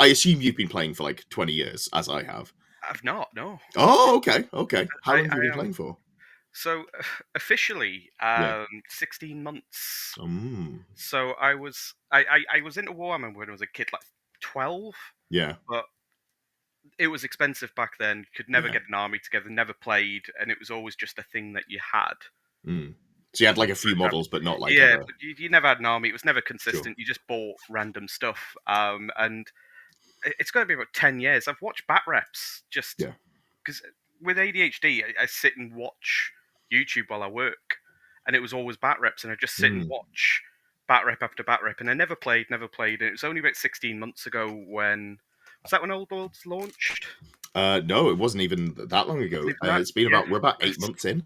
I assume you've been playing for like 20 years, as I have. I've not, no. Oh, okay, okay. How long have you I been playing for? So officially, Yeah. 16 months. Mm, So I was into Warhammer when I was a kid, like 12, yeah, but it was expensive back then. Could never yeah. get an army together, never played, and it was always just a thing that you had. Mm. So you had like a few models, but not like Yeah, a but you never had an army. It was never sure. consistent. You just bought random stuff. And it's going to be about 10 years. I've watched bat reps just Yeah. because with ADHD, I sit and watch YouTube while I work, and it was always bat reps, and I just sit and Mm. watch bat rep after bat rep, and I never played. And it was only about 16 months ago when was that when Old Worlds launched? No, it wasn't even that long ago. Wasn't even that, It's been yeah. about we're about 8 months in.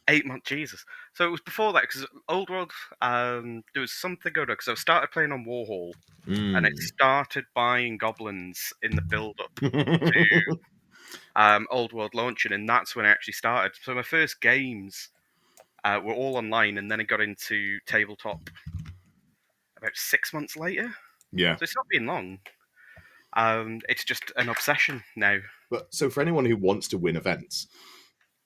8 months, Jesus. So it was before that because Old World, there was something going on because I started playing on Warhol, and I Mm. started buying goblins in the build up Old World launching, and that's when I actually started. So my first games were all online, and then I got into tabletop about 6 months later. Yeah. So it's not been long. It's just an obsession now. But so for anyone who wants to win events,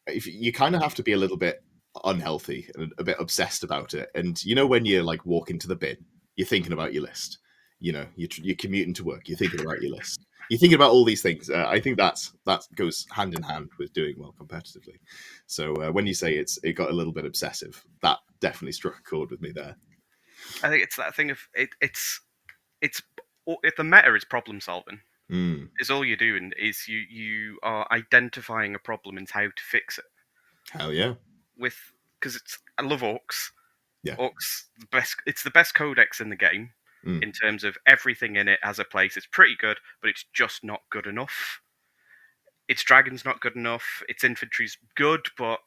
if you kind of have to be a little bit unhealthy and a bit obsessed about it. And you know when you're like walking to the bin, you're thinking about your list. You know, you're commuting to work, you're thinking about your list. You're thinking about all these things. I think that goes hand in hand with doing well competitively. So when you say it got a little bit obsessive, that definitely struck a chord with me there. I think it's that thing of it's if the meta is problem solving. Mm, Is all you're doing is you are identifying a problem and how to fix it hell yeah, with because it's I love orcs. yeah. Orcs the best. It's the best codex in the game Mm, in terms of everything in it has a place. It's pretty good, but it's just not good enough. Its dragon's not good enough. Its infantry's good, but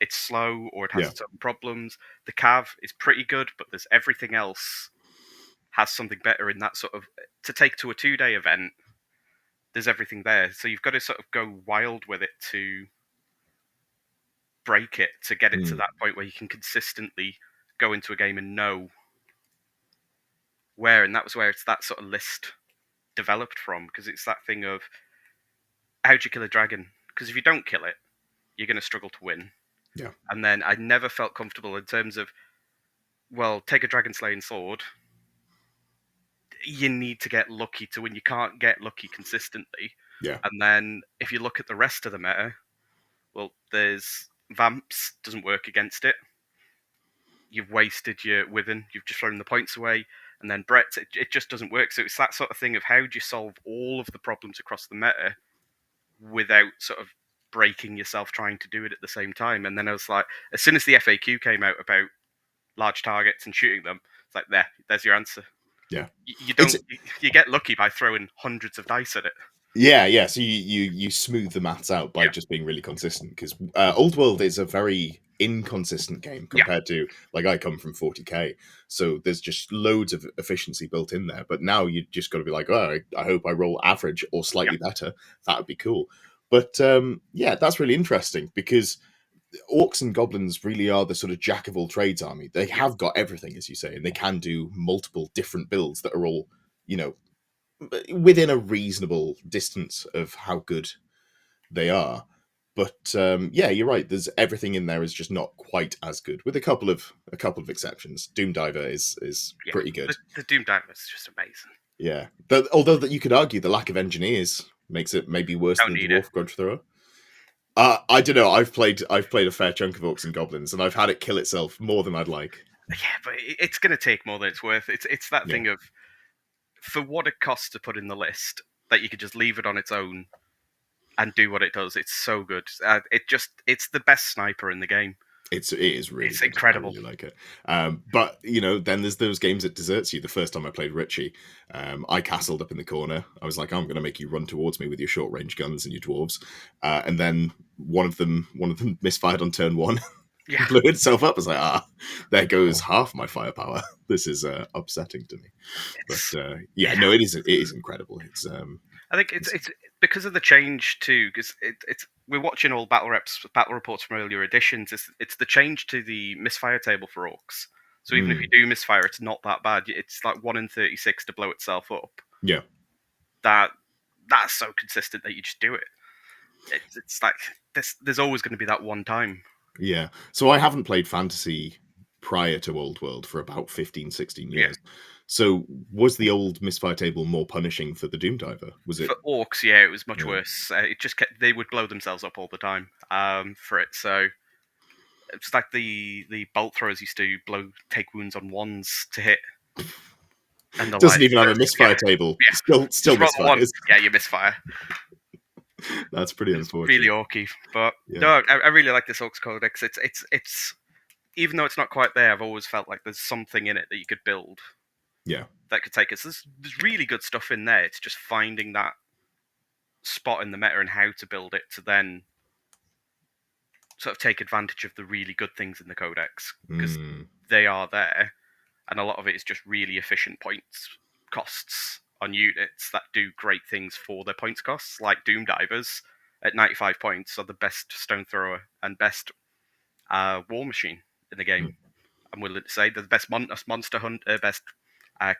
it's slow or it has yeah. its own problems. The cav is pretty good, but there's everything else has something better in that sort of to take to a 2 day event. There's everything there, so you've got to sort of go wild with it to break it to get it to Mm, that point where you can consistently go into a game and know where. And that was where it's that sort of list developed from because it's that thing of how do you kill a dragon? Because if you don't kill it, you're going to struggle to win. yeah. And then I never felt comfortable in terms of well, take a dragon slaying sword. You need to get lucky to win. You can't get lucky consistently. Yeah. And then if you look at the rest of the meta, well, there's Vamps doesn't work against it. You've wasted your Withen. You've just thrown the points away. And then Brett, it just doesn't work. So it's that sort of thing of how do you solve all of the problems across the meta without sort of breaking yourself trying to do it at the same time. And then I was like, as soon as the FAQ came out about large targets and shooting them, it's like there's your answer. Yeah. You It's don't you get lucky by throwing hundreds of dice at it. Yeah, yeah. So you smooth the maths out by Yeah, just being really consistent because Old World is a very inconsistent game yeah, compared to like I come from 40k, so there's just loads of efficiency built in there. But now you just got to be like, oh, I hope I roll average or yeah, slightly better. That would be cool. But yeah, that's really interesting because orcs and goblins really are the sort of jack of all trades army. They yeah. have got everything, as you say, and they can do multiple different builds that are all you know within a reasonable distance of how good they are. But yeah, you're right. There's everything in there is just not quite as good, with a couple of exceptions. Doom Diver is Yeah. pretty good. The Doom Diver is just amazing. Yeah, although that you could argue the lack of engineers makes it maybe worse Don't than the need it. Dwarf Grudge Thrower. I don't know. I've played a fair chunk of Orcs and Goblins, and I've had it kill itself more than I'd like. Yeah, but it's going to take more than it's worth. It's that Yeah, thing of for what it costs to put in the list that you could just leave it on its own and do what it does. It's so good. It's the best sniper in the game. it is really It's good. I incredible. really like it. But then there's those games it deserts you. The first time I played Richie, I castled up in the corner. I was like, I'm going to make you run towards me with your short range guns and your dwarves. And then one of them misfired on turn one, Yeah, blew itself up. I was like, there goes half my firepower. This is upsetting to me. But it's yeah, yeah. no, it is incredible. I think it's because of the change too. Because it's we're watching all battle reports from earlier editions. It's the change to the misfire table for orcs. So even if you mm, do misfire, it's not that bad. It's like 1 in 36 to blow itself up. yeah, that's so consistent that you just do it. It's like there's always going to be that one time. Yeah. So I haven't played Fantasy prior to Old World for about 15, 16 Yeah. years. So was the old misfire table more punishing for the Doom Diver? Was it? For orcs, yeah, it was much Yeah. worse. It just they would blow themselves up all the time for it. So it's like the bolt throwers used to take wounds on ones to hit, and the Doesn't light. even have a misfire table. Yeah, Still just roll the one. misfires. Yeah, you misfire. That's pretty It's really unfortunate. orky, but Yeah. no, I really like this Orcs Codex. It's even though it's not quite there, I've always felt like there's something in it that you could build Yeah. that could take us. There's really good stuff in there. It's just finding that spot in the meta and how to build it to then sort of take advantage of the really good things in the Codex because Mm. they are there, and a lot of it is just really efficient points costs on units that do great things for their points costs, like Doom Divers at 95 points are the best stone thrower and best war machine in the game. Mm. I'm willing to say they're the best monster hunter, best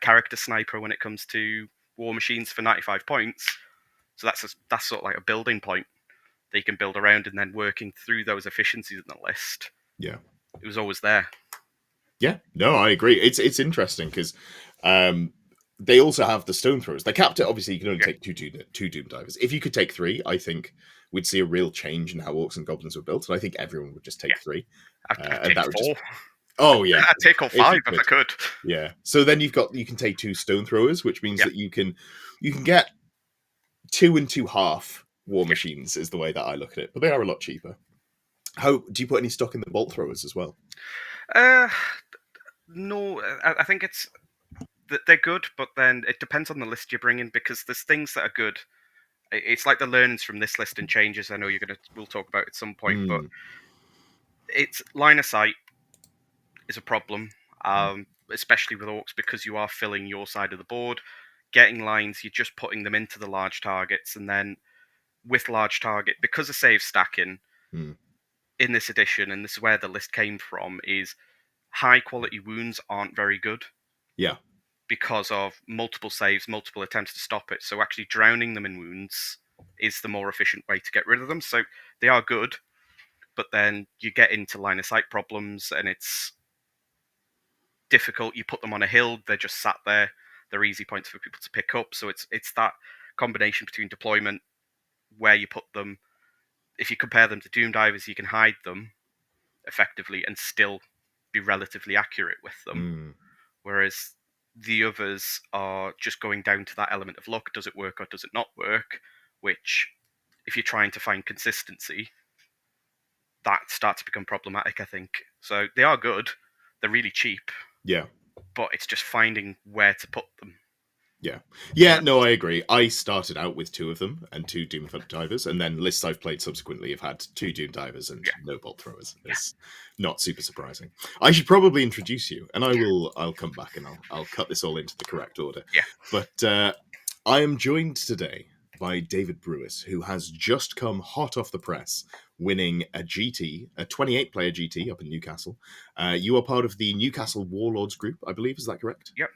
character sniper when it comes to war machines for 95 points. So that's sort of like a building point that you can build around, and then working through those efficiencies in the list. Yeah. It was always there. Yeah. No, I agree. It's interesting because they also have the stone throwers. They capped it. Obviously, you can only Yeah. take two Doom Divers. If you could take three, I think we'd see a real change in how Orcs and Goblins were built. And I think everyone would just Yeah. take three. I'd And take that would just... 4. Oh, yeah. I'd take all If 5 you if I could. could. Yeah. So then you can take 2 stone throwers, which means Yeah. that you can get 2 and 2 half war Yeah. machines is the way that I look at it. But they are a lot cheaper. How do you put any stock in the bolt throwers as well? No, I think it's they're good, but then it depends on the list you're bringing because there's things that are good. It's like the learnings from this list and changes. I know we'll talk about at some point, but Mm. it's line of sight is a problem, Mm. especially with orcs because you are filling your side of the board. Getting lines, you're just putting them into the large targets, and then with large target because of save stacking Mm. in this edition, and this is where the list came from, is high quality wounds aren't very good Yeah. because of multiple saves, multiple attempts to stop it. So actually drowning them in wounds is the more efficient way to get rid of them. So they are good, but then you get into line of sight problems and it's difficult. You put them on a hill, they're just sat there. They're easy points for people to pick up. So it's that combination between deployment, where you put them. If you compare them to Doom Divers, you can hide them effectively and still be relatively accurate with them. Mm. Whereas the others are just going down to that element of luck. Does it work or does it not work? Which, if you're trying to find consistency, that starts to become problematic, I think. So they are good. They're really cheap, Yeah. but it's just finding where to put them. Yeah. Yeah, no, I agree. I started out with 2 of them and 2 Doom Divers, and then lists I've played subsequently have had 2 Doom Divers and Yeah. no bolt throwers. Yeah. It's not super surprising. I should probably introduce you, and I'll come back and I'll cut this all into the correct order. Yeah. But I am joined today by David Brewis, who has just come hot off the press, winning a GT, a 28-player GT up in Newcastle. You are part of the Newcastle Warlords group, I believe. Is that correct? Yep.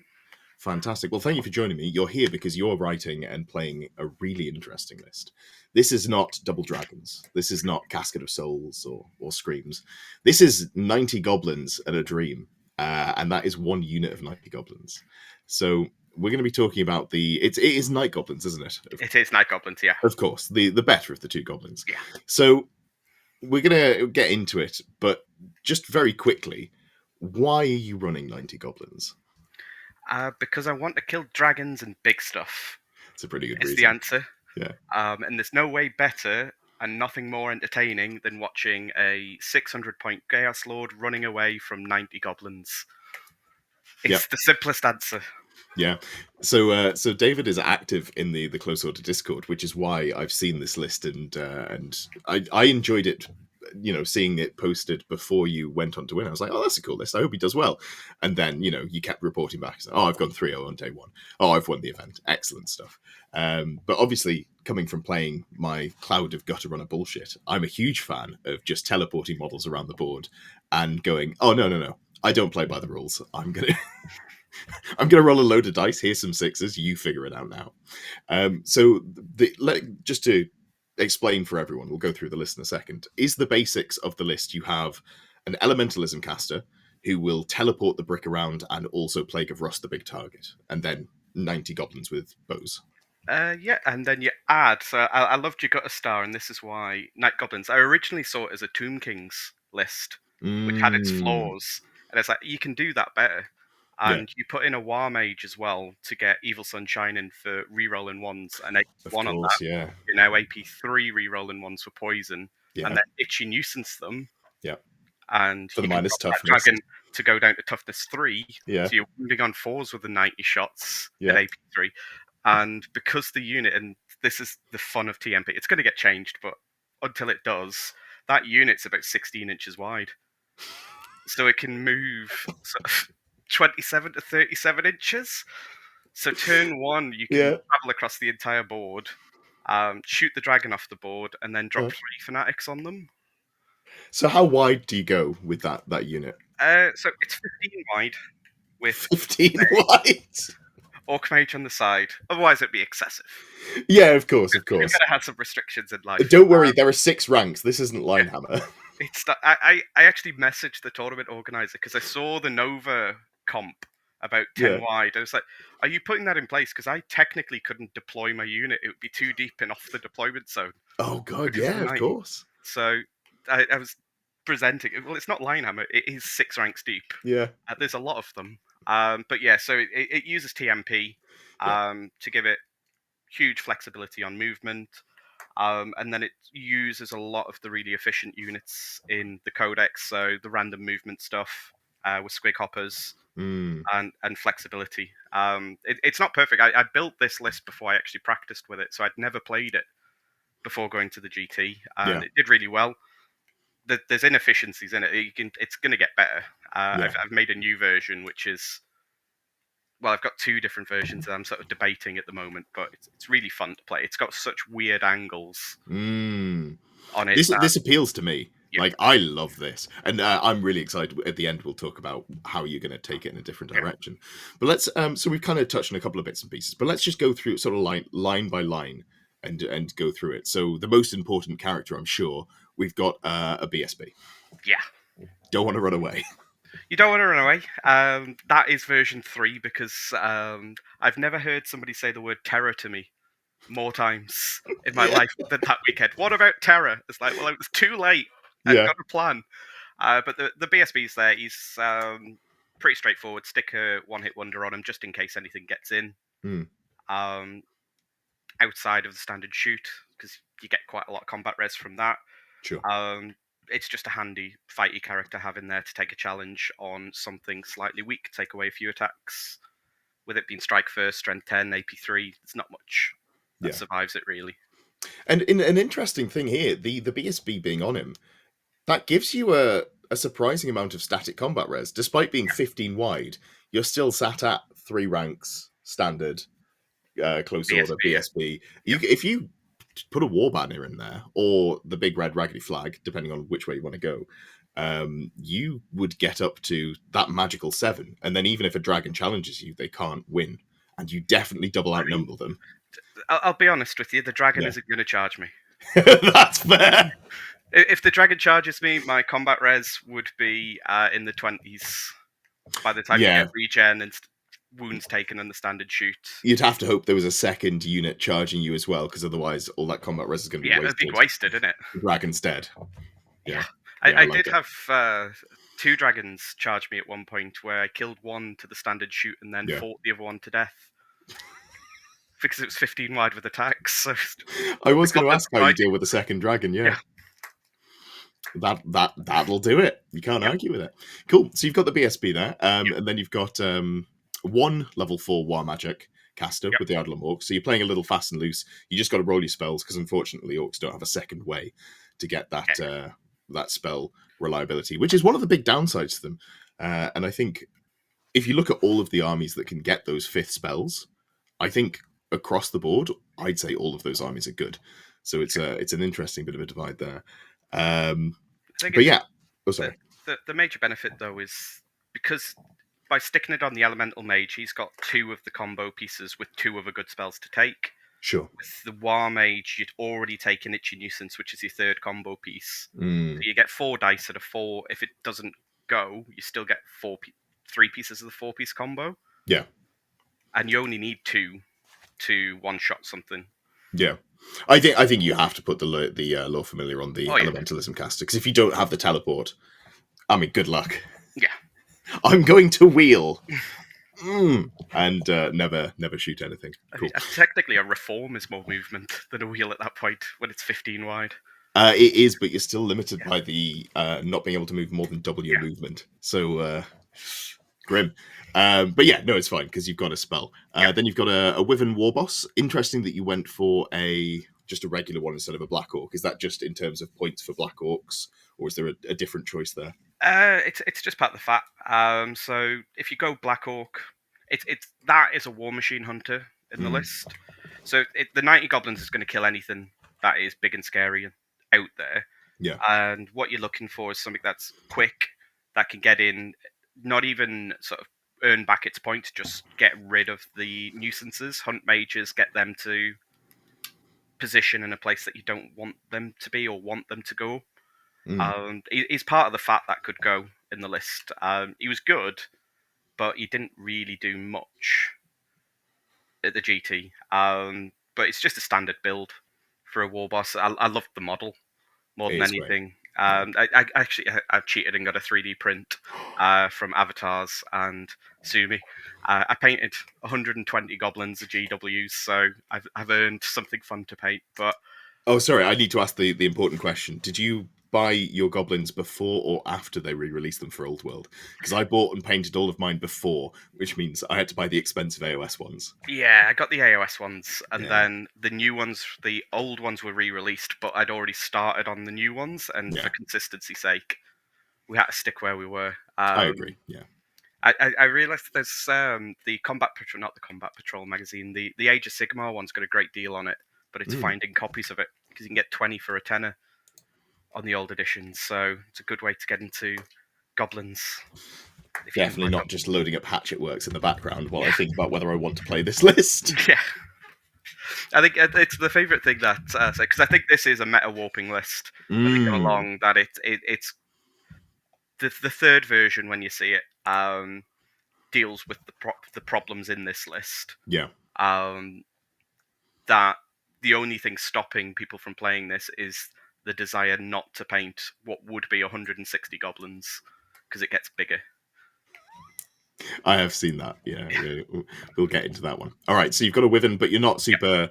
Fantastic. Well, thank you for joining me. You're here because you're writing and playing a really interesting list. This is not Double Dragons. This is not Casket of Souls or Screams. This is 90 Goblins and a Dream. And that is 1 unit of 90 Goblins. So we're going to be talking about it is Night Goblins, isn't it? It is Night Goblins, yeah. Of course, the better of the 2 goblins. Yeah. So we're going to get into it, but just very quickly, why are you running 90 Goblins? Because I want to kill dragons and big stuff. It's a pretty good It's reason. the answer. Yeah. And there's no way better and nothing more entertaining than watching a 600-point Chaos Lord running away from 90 goblins. It's the simplest answer. Yeah. So David is active in the Close Order Discord, which is why I've seen this list and I enjoyed it. You know, seeing it posted before you went on to win, I was like, oh, that's a cool list. I hope he does well. And then, you know, you kept reporting back. Oh, I've gone 3-0 on day 1. Oh, I've won the event. Excellent stuff. But obviously, coming from playing my Cloud of Gutter Runner bullshit, I'm a huge fan of just teleporting models around the board and going, oh, no. I don't play by the rules. I'm going to... I'm going to roll a load of dice. Here's some sixes. You figure it out now. So, just to explain for everyone, we'll go through the list in a second. Is the basics of the list: you have an elementalism caster who will teleport the brick around and also Plague of Rust the big target, and then 90 goblins with bows. Yeah, and then you add. So I loved your Gutter Star, and this is why Night Goblins. I originally saw it as a Tomb Kings list, which had its Mm, flaws, and it's like you can do that better. yeah, And you put in a War Mage as well to get Evil Sunshine in for rerolling ones, and of AP1 on that. course, yeah, You know, AP3 rerolling ones for poison, and yeah, then Itchy Nuisance them, yeah. and For the you can minus drop that toughness, dragon to go down to toughness 3, yeah, so you're wounding on 4s with the 90 shots in yeah. AP3. And because the unit, and this is the fun of TMP, it's going to get changed, but until it does, that unit's about 16 inches wide. So it can move sort of 27 to 37 inches. So turn 1, you can Yeah. travel across the entire board, shoot the dragon off the board, and then drop Uh, 3 fanatics on them. so how wide do you go with that unit? So it's 15 wide with 15 wide. Orc Mage on the side. Otherwise, it'd be excessive. Yeah, of course, of You're course. going to have some restrictions in life. Don't worry, there are 6 ranks. This isn't Yeah, Linehammer. I actually messaged the tournament organizer because I saw the Nova comp about 10 Yeah. wide. I was like, are you putting that in place? Because I technically couldn't deploy my unit. It would be too deep and off the deployment zone Oh god, because of yeah, the of 90. course. So I was presenting. Well, it's not Linehammer. It is 6 ranks deep. Yeah, There's a lot of them. But yeah, so it uses TMP yeah. to give it huge flexibility on movement. And then it uses a lot of the really efficient units in the codex, so the random movement stuff with squig hoppers Mm, and flexibility. It's not perfect. I built this list before I actually practiced with it, so I'd never played it before going to the GT, and yeah, it did really well. There's inefficiencies in it. It's going to get better. yeah. I've made a new version, which is well, I've got 2 different versions that I'm sort of debating at the moment, but it's really fun to play. It's got such weird angles Mm. on it that This appeals to me. yeah, Like, I love this, and I'm really excited. At the end, we'll talk about how you're going to take it in a different yeah, direction. But let's. So we've kind of touched on a couple of bits and pieces, but let's just go through sort of line by line and go through it. So the most important character, I'm sure, we've got a BSB. yeah. Don't want to run away. You don't want to run away. That is version 3 because I've never heard somebody say the word terror to me more times in my Yeah, life than that weekend. What about terror? It's like, well, it was too late. I've yeah, got a plan. But the BSB's there. He's pretty straightforward. Stick a one-hit wonder on him just in case anything gets in. mm, Um, Outside of the standard shoot, because you get quite a lot of combat res from that. sure. Um, it's just a handy fighty character having there to take a challenge on something slightly weak, take away a few attacks. With it being strike first, strength 10, AP3, there's not much that Yeah, survives it really. and in an interesting thing here, the BSB being on him, that gives you a surprising amount of static combat res. Despite being 15 wide, you're still sat at 3 ranks standard, close order, BSB, yeah. BSB. Yeah, If you put a war banner in there, or the big red raggedy flag, depending on which way you want to go, you would get up to that magical 7. And then even if a dragon challenges you, they can't win. And you definitely double I mean, outnumber them. I'll be honest with you, the dragon Yeah. isn't going to charge me. That's fair. If the dragon charges me, my combat res would be in the 20s by the time you Yeah, get regen and wounds taken and the standard shoot. you'd have to hope there was a second unit charging you as well, because otherwise all that combat res is going to be Yeah, it'd be wasted. wasted, isn't it? Dragon's dead. Yeah. Yeah, yeah, I I like did it. have 2 dragons charge me at one point where I killed one to the standard shoot and then Yeah, fought the other one to death because it was 15 wide with attacks. So I the was going to goblins ask how you died. deal with the second dragon. Yeah, Yeah, that'll do it. You can't yep, argue with it. Cool. So you've got the BSB there, yep, and then you've got one level 4 war magic caster yep. with the Adlam Orc. So you're playing a little fast and loose. You just got to roll your spells because unfortunately orcs don't have a second way to get that Yeah, that spell reliability, which is one of the big downsides to them. And I think if you look at all of the armies that can get those 5th spells, I think across the board, I'd say all of those armies are good. So it's an interesting bit of a divide there. I think But it's yeah, oh the, sorry, the major benefit though is because by sticking it on the Elemental Mage, he's got 2 of the combo pieces with 2 other good spells to take. Sure. With the War Mage, you'd already taken Itchy Nuisance, which is your 3rd combo piece. Mm. So you get 4 dice out of 4. If it doesn't go, you still get 3 pieces of the 4-piece combo. Yeah. And you only need 2 to one-shot something. Yeah. I think you have to put the Lore Familiar on the Oh, yeah. Elementalism caster, because if you don't have the teleport, I mean, good luck. Yeah. I'm going to wheel. And never shoot anything. Cool. Technically, a reform is more movement than a wheel at that point when it's 15 wide. It is, but you're still limited Yeah. by the not being able to move more than double your Yeah. movement. So grim. But yeah, no, it's fine because you've got a spell. Yeah. Then you've got a Wyvern War Boss. Interesting that you went for just a regular one instead of a Black Orc. Is that just in terms of points for Black Orcs, or is there a different choice there? It's just part of the fat. So if you go Black Orc, that is a War Machine Hunter in the list. So the 90 Goblins is going to kill anything that is big and scary out there. Yeah. And what you're looking for is something that's quick, that can get in, not even sort of earn back its points, just get rid of the nuisances, hunt mages, get them to position in a place that you don't want them to be or want them to go. He's part of the fat that could go in the list. He was good, but he didn't really do much at the GT. But it's just a standard build for a war boss. I loved the model more It than is great. anything. I cheated and got a 3D print from Avatars and Sumi. I painted 120 goblins of GWs, so I've earned something fun to paint. But Oh, sorry, I need to ask the important question. Did you buy your goblins before or after they re-released them for Old World? Because I bought and painted all of mine before, which means I had to buy the expensive AOS ones. yeah, I got the AOS ones, and Yeah. then the new ones, the old ones were re-released, but I'd already started on the new ones, and Yeah. for consistency's sake, we had to stick where we were. I agree. Yeah. I realised there's the Combat Patrol, not the Combat Patrol magazine, the Age of Sigmar one's got a great deal on it, but it's finding copies of it because you can get 20 for a tenner on the old editions, so it's a good way to get into Goblins. If you Definitely not just loading up Hatchet Works in the background while I think about whether I want to play this list. Yeah. I think it's the favourite thing that because I think this is a meta warping list as we go along. That it's the third version when you see it deals with the problems in this list. Yeah. That the only thing stopping people from playing this is the desire not to paint what would be 160 goblins because it gets bigger. I have seen that. Yeah, we'll get into that one. All right, so you've got a Wyvern, but you're not super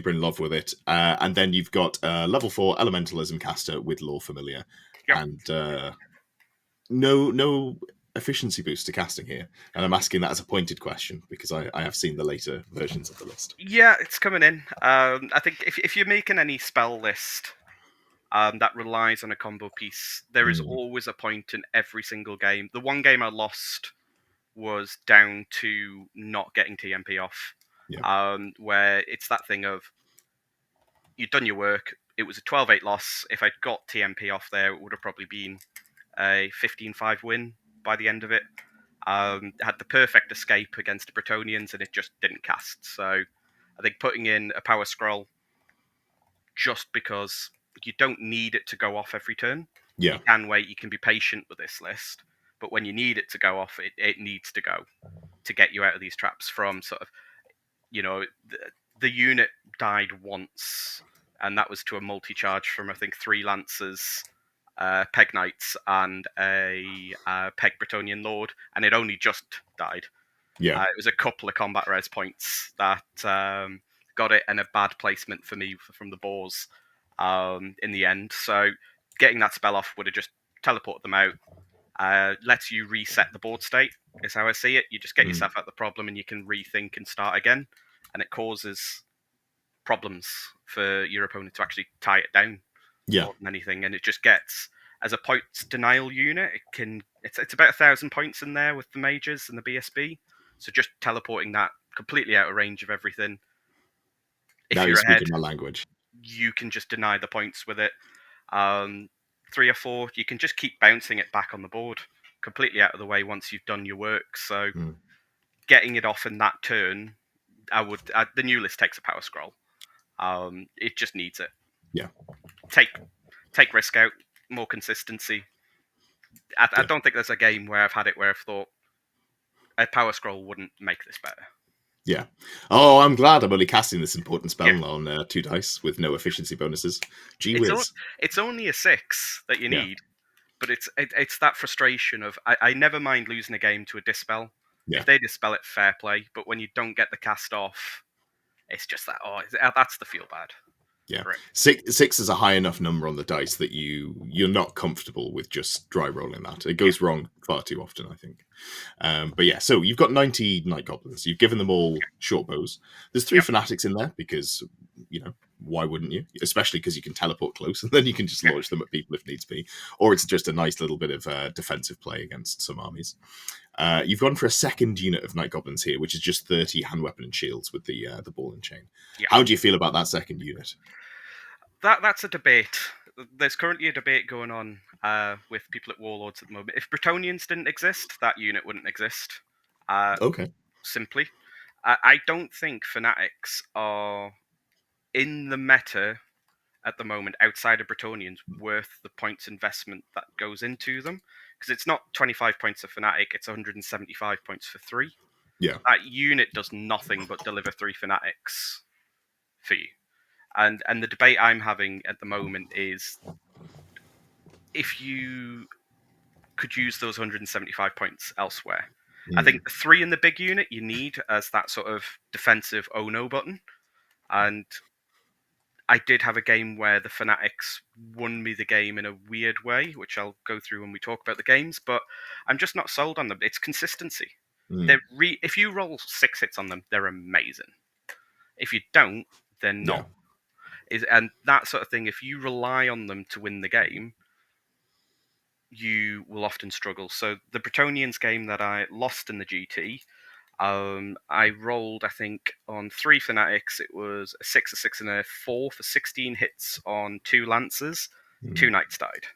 in love with it. And then you've got level 4 Elementalism caster with Lore Familiar, Yep. and no efficiency boost to casting here. And I'm asking that as a pointed question because I have seen the later versions of the list. Yeah, it's coming in. I think if you're making any spell list that relies on a combo piece, there is always a point in every single game. The one game I lost was down to not getting TMP off. Yeah. Where it's that thing of you'd done your work. It was a 12-8 loss. If I'd got TMP off there, it would have probably been a 15-5 win by the end of it. Had the perfect escape against the Bretonians, and it just didn't cast. So I think putting in a power scroll just because you don't need it to go off every turn. Yeah. You can wait. You can be patient with this list. But when you need it to go off, it needs to go to get you out of these traps from sort of, the unit died once, and that was to a multi-charge from, I think, 3 Lancers, Peg Knights, and a Peg Bretonian Lord, and it only just died. Yeah. It was a couple of combat res points that got it, and a bad placement for me from the Boars in the end. So getting that spell off would have just teleported them out. Lets you reset the board state, is how I see it. You just get yourself out of the problem and you can rethink and start again. And it causes problems for your opponent to actually tie it down more than anything. And it just gets, as a points denial unit, it's about 1,000 points in there with the mages and the BSB. So just teleporting that completely out of range of everything. If Now you're you're ahead, speaking my language. you can just deny the points with it. 3 or 4, you can just keep bouncing it back on the board completely out of the way once you've done your work. So Mm. getting it off in that turn, the new list takes a power scroll. It just needs it. Yeah. Take risk out, more consistency. I Yeah. don't think there's a game where I've had it where I've thought a power scroll wouldn't make this better. Yeah. Oh, I'm glad I'm only casting this important Yeah. spell on 2 dice with no efficiency bonuses. Gee It's whiz. it's only a 6 that you Yeah. need, but it's that frustration of I never mind losing a game to a dispel. Yeah. If they dispel it, fair play. But when you don't get the cast off, it's just that that's the feel bad. Yeah, For it. six is a high enough number on the dice that you're not comfortable with just dry rolling that. It goes wrong far too often, I think. But yeah, so you've got 90 Night Goblins. You've given them all short bows. There's 3 Yep. Fanatics in there because, why wouldn't you? Especially because you can teleport close and then you can just launch them at people if needs be. Or it's just a nice little bit of defensive play against some armies. You've gone for a second unit of Night Goblins here, which is just 30 hand weapon and shields with the ball and chain. Yeah. How do you feel about that second unit? That's a debate. There's currently a debate going on with people at Warlords at the moment. If Bretonians didn't exist, that unit wouldn't exist. Okay. Simply, I don't think Fanatics are in the meta at the moment outside of Bretonians worth the points investment that goes into them, because it's not 25 points of Fanatic, it's 175 points for 3. Yeah. That unit does nothing but deliver 3 Fanatics for you. And the debate I'm having at the moment is if you could use those 175 points elsewhere. I think the 3 in the big unit you need as that sort of defensive oh no button. And I did have a game where the Fanatics won me the game in a weird way, which I'll go through when we talk about the games, but I'm just not sold on them. It's consistency. If you roll 6 hits on them, they're amazing. If you don't, they're not. And that sort of thing, if you rely on them to win the game, you will often struggle. So the Bretonians game that I lost in the GT, I rolled, I think, on 3 Fanatics. It was a 6, a 6, and a 4 for 16 hits on 2 Lancers. 2 Knights died.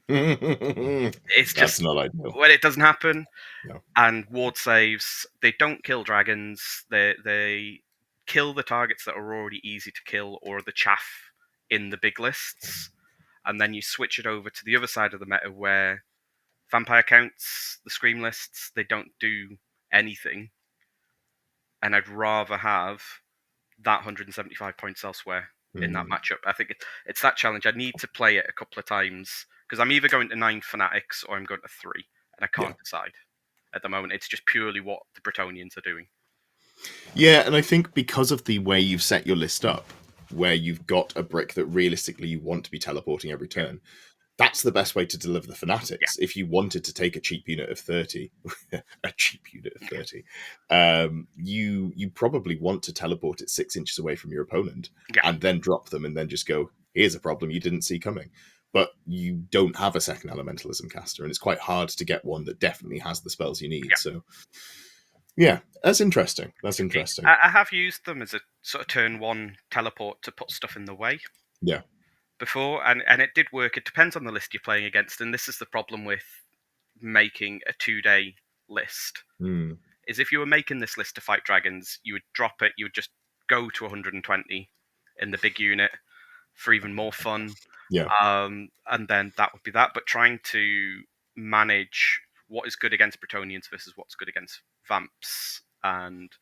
It's That's just not ideal. when it doesn't happen. No. And ward saves, they don't kill dragons. They kill the targets that are already easy to kill or the chaff in the big lists. And then you switch it over to the other side of the meta where vampire counts, the scream lists, they don't do anything. And I'd rather have that 175 points elsewhere in that matchup. I think it's that challenge. I need to play it a couple of times because I'm either going to 9 Fanatics or I'm going to 3, and I can't decide at the moment. It's just purely what the Bretonians are doing. Yeah, and I think because of the way you've set your list up, where you've got a brick that realistically you want to be teleporting every turn, that's the best way to deliver the Fanatics. If you wanted to take a cheap unit of 30, a cheap unit of 30, you probably want to teleport it 6 inches away from your opponent and then drop them and then just go, here's a problem you didn't see coming. But you don't have a second elementalism caster, and it's quite hard to get one that definitely has the spells you need. So, yeah, that's interesting. That's interesting. I have used them as a sort of turn 1 teleport to put stuff in the way. Yeah. Before, and it did work. It depends on the list you're playing against, and this is the problem with making a 2-day list. Is if you were making this list to fight dragons, you would drop it, you would just go to 120 in the big unit for even more fun. Yeah. And then that would be that. But trying to manage what is good against Bretonians versus what's good against Vamps and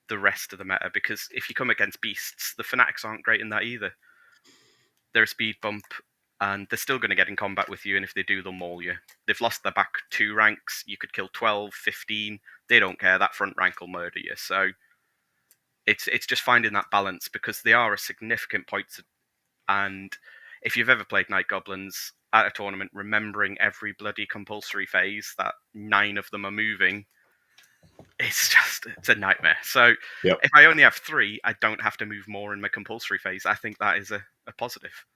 the rest of the meta, because if you come against beasts, the Fanatics aren't great in that either. They're a speed bump, and they're still going to get in combat with you, and if they do, they'll maul you. They've lost their back 2 ranks. You could kill 12, 15. They don't care. That front rank will murder you. So it's just finding that balance, because they are a significant point. And if you've ever played Night Goblins at a tournament, remembering every bloody compulsory phase that 9 of them are moving, it's a nightmare. So if I only have 3, I don't have to move more in my compulsory phase. I think that is a positive.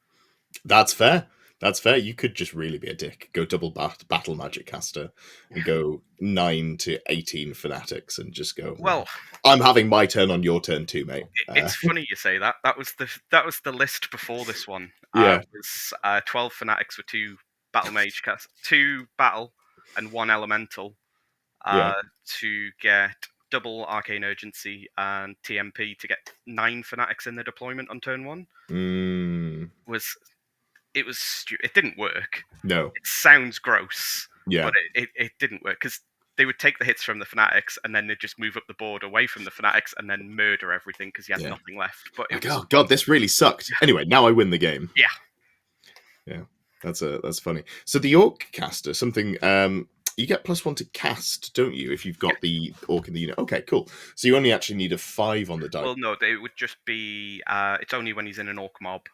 That's fair. That's fair. You could just really be a dick. Go double battle magic caster and go 9 to 18 Fanatics and just go, well, I'm having my turn on your turn too, mate. It's funny you say that. That was the list before this one. Yeah. It was 12 Fanatics with 2 battle mage cast, 2 battle and 1 elemental Yeah. to get double arcane urgency and TMP to get 9 fanatics in the deployment on turn 1 Mm, was it didn't work. no. It sounds gross, Yeah. but it didn't work because they would take the hits from the fanatics and then they'd just move up the board away from the fanatics and then murder everything because you had Yeah. nothing left. But it Like, was oh god, this really sucked. Anyway, now I win the game. yeah. Yeah, that's funny. So the orc caster, something you get +1 to cast, don't you? If you've Yeah. got the orc in the unit. Okay, cool. So you only actually need a 5 on the die. Well, no, it would just be. It's only when he's in an orc mob.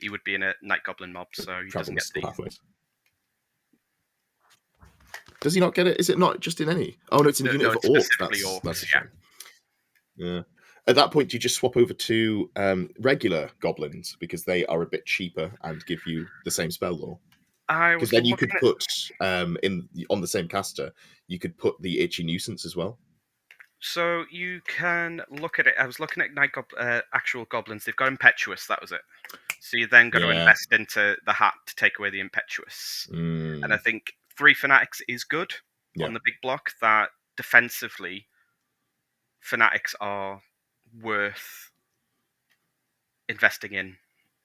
He would be in a night goblin mob, so he doesn't Travel get still the. halfway. Does he not get it? Is it not just in any? Oh no, it's in the unit No, of it's orcs. specifically That's orcs. a Yeah. shame. Yeah. At that point, you just swap over to regular goblins because they are a bit cheaper and give you the same spell lore. I Because was then you looking could at. put in on the same caster, you could put the itchy nuisance as well. So you can look at it. I was looking at actual goblins. They've got impetuous. That was it. So you then got to Yeah. invest into the hat to take away the impetuous. And I Mm, think 3 fanatics is good yeah. on the big block. That defensively, fanatics are worth investing in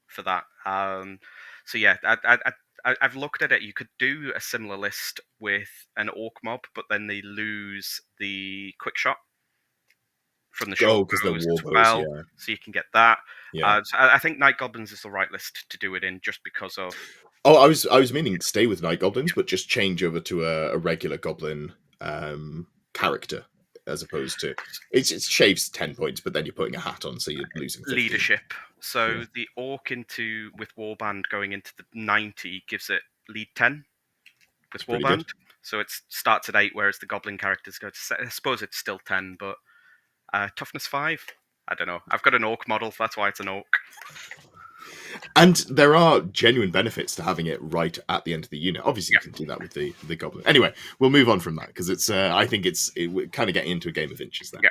for that. So yeah, I've looked at it. You could do a similar list with an orc mob, but then they lose the quick shot from the short Oh, because they're bows as warbows. well, Yeah. so you can get that. Yeah. So I think night goblins is the right list to do it in, just because of Oh, I was meaning stay with night goblins, but just change over to a regular goblin character as opposed to it shaves 10 points, but then you're putting a hat on, so you're losing 15. leadership. Yeah, So the orc into with warband going into the 90 gives it lead 10 with it's pretty warband. good. So it starts at 8, whereas the goblin characters go to. I suppose it's still 10, but toughness 5. I don't know. I've got an orc model, that's why it's an orc. And there are genuine benefits to having it right at the end of the unit. Obviously, Yeah. you can do that with the goblin. Anyway, we'll move on from that because it's. I think we're kind of getting into a game of inches there.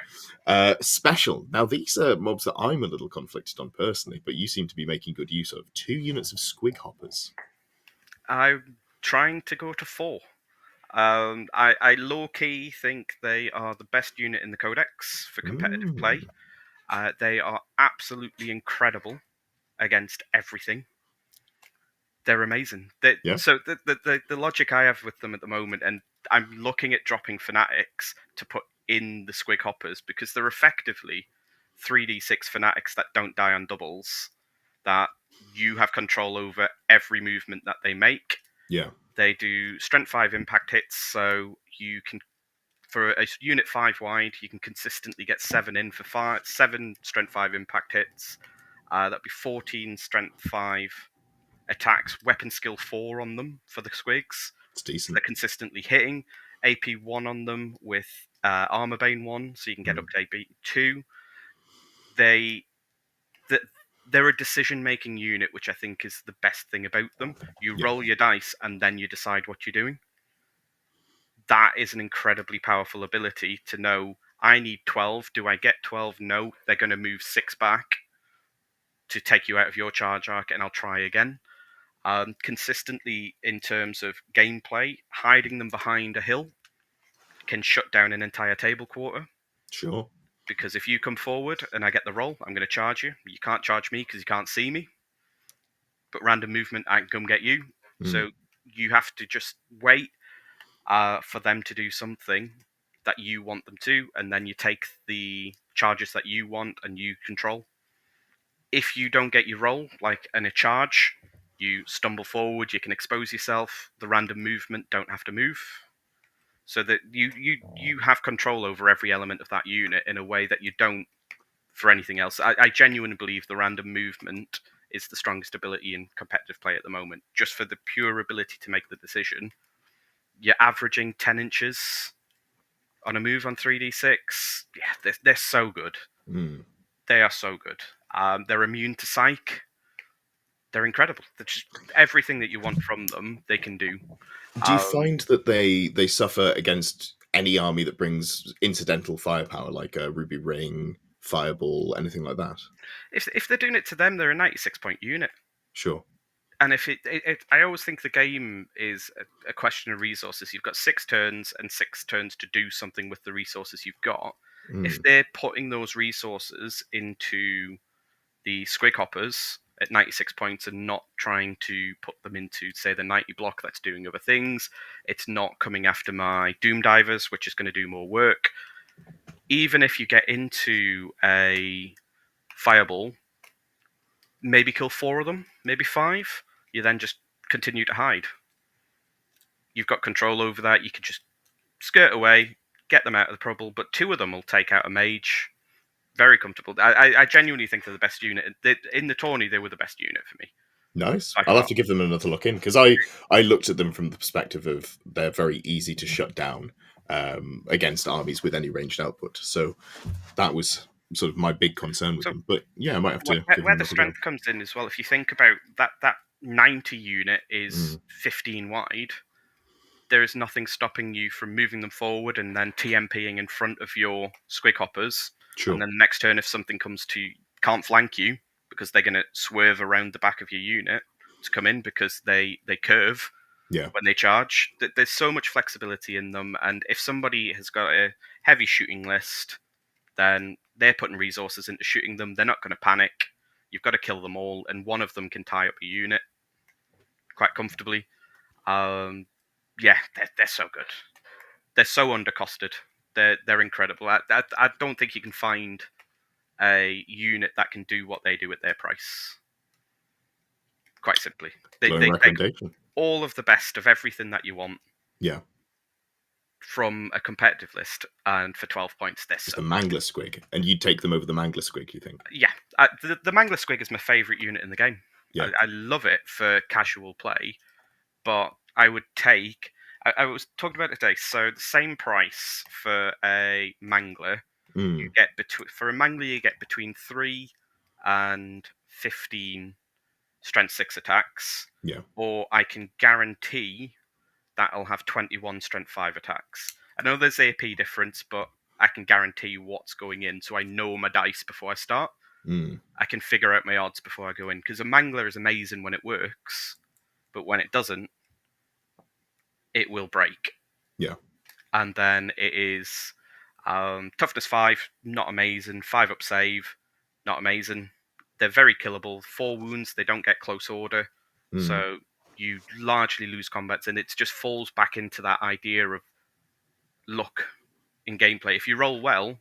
Yeah. Special. Now these are mobs that I'm a little conflicted on personally, but you seem to be making good use of. 2 units of squig hoppers. I'm trying to go to 4. I low key think they are the best unit in the codex for competitive play. They are absolutely incredible against everything. They're amazing. Yeah, So the logic I have with them at the moment, and I'm looking at dropping fanatics to put in the squig hoppers because they're effectively 3d6 fanatics that don't die on doubles. That you have control over every movement that they make. yeah. They do strength 5 impact hits, so you can, for a unit 5 wide, you can consistently get 7 in for 7 strength 5 impact hits. That'd be 14 strength 5 attacks, weapon skill 4 on them for the squigs. It's So decent. they're consistently hitting. AP 1 on them with Armor Bane 1, so you can get up to AP 2. They, they're a decision-making unit, which I think is the best thing about them. You Yeah, roll your dice and then you decide what you're doing. That is an incredibly powerful ability to know, I need 12. Do I get 12? No. They're going to move 6 back to take you out of your charge arc, and I'll try again. Consistently, in terms of gameplay, hiding them behind a hill can shut down an entire table quarter. sure. Because if you come forward and I get the roll, I'm going to charge you. You can't charge me because you can't see me. But random movement, I can come get you. Mm, So you have to just wait for them to do something that you want them to, and then you take the charges that you want and you control. If you don't get your roll, like in a charge, you stumble forward, you can expose yourself. The random movement don't have to move, so that you have control over every element of that unit in a way that you don't for anything else. I genuinely believe the random movement is the strongest ability in competitive play at the moment, just for the pure ability to make the decision. You're averaging 10 inches on a move on 3d6. Yeah, they're so good. mm. They are so good. They're immune to psych. They're incredible. They're just everything that you want from them, they can do. Do you find that they suffer against any army that brings incidental firepower, like a ruby ring, fireball, anything like that? If they're doing it to them, they're a 96 point unit. Sure. And if I always think the game is a question of resources. You've got 6 turns and 6 turns to do something with the resources you've got. If Mm, they're putting those resources into the squig hoppers at 96 points and not trying to put them into, say, the 90 block that's doing other things, it's not coming after my Doom Divers, which is going to do more work. Even if you get into a Fireball, maybe kill 4 of them, maybe 5, you then just continue to hide. You've got control over that. You can just skirt away, get them out of the trouble, but 2 of them will take out a mage. Very comfortable. I genuinely think they're the best unit. In the tourney, they were the best unit for me, nice. by I'll have far. to give them another look in, because I looked at them from the perspective of they're very easy to shut down against armies with any ranged output. So that was sort of my big concern with So them. But yeah, I might have to give where them the another go. strength comes in as well, if you think about that 90 unit is Mm, 15 wide, there is nothing stopping you from moving them forward and then TMPing in front of your squig hoppers. And sure. then the next turn, if something comes to can't flank you because they're going to swerve around the back of your unit to come in because they curve Yeah. when they charge. There's so much flexibility in them, and if somebody has got a heavy shooting list, then they're putting resources into shooting them. They're not going to panic. You've got to kill them all, and one of them can tie up a unit quite comfortably. Yeah, they're so good. They're so undercosted. They're incredible. I don't think you can find a unit that can do what they do at their price. Quite simply, Glowing they take recommendation. all of the best of everything that you want Yeah. from a competitive list, and for 12 points, they're It's so the good. Mangler Squig. And you'd take them over the Mangler Squig, you think? Yeah, the Mangler Squig is my favourite unit in the game. Yeah. I love it for casual play, but I would take. I was talking about it today. So the same price for a Mangler, you Mm, get between for a Mangler you get between 3 and 15 Strength 6 attacks, yeah. or I can guarantee that I'll have 21 Strength 5 attacks. I know there's AP difference, but I can guarantee what's going in, so I know my dice before I start. Mm, I can figure out my odds before I go in, because a Mangler is amazing when it works, but when it doesn't, it will break. yeah. And then it is toughness 5, not amazing. 5 up save, not amazing. They're very killable. 4 wounds, they don't get close order, Mm, so you largely lose combats, and it just falls back into that idea of luck in gameplay. If you roll well,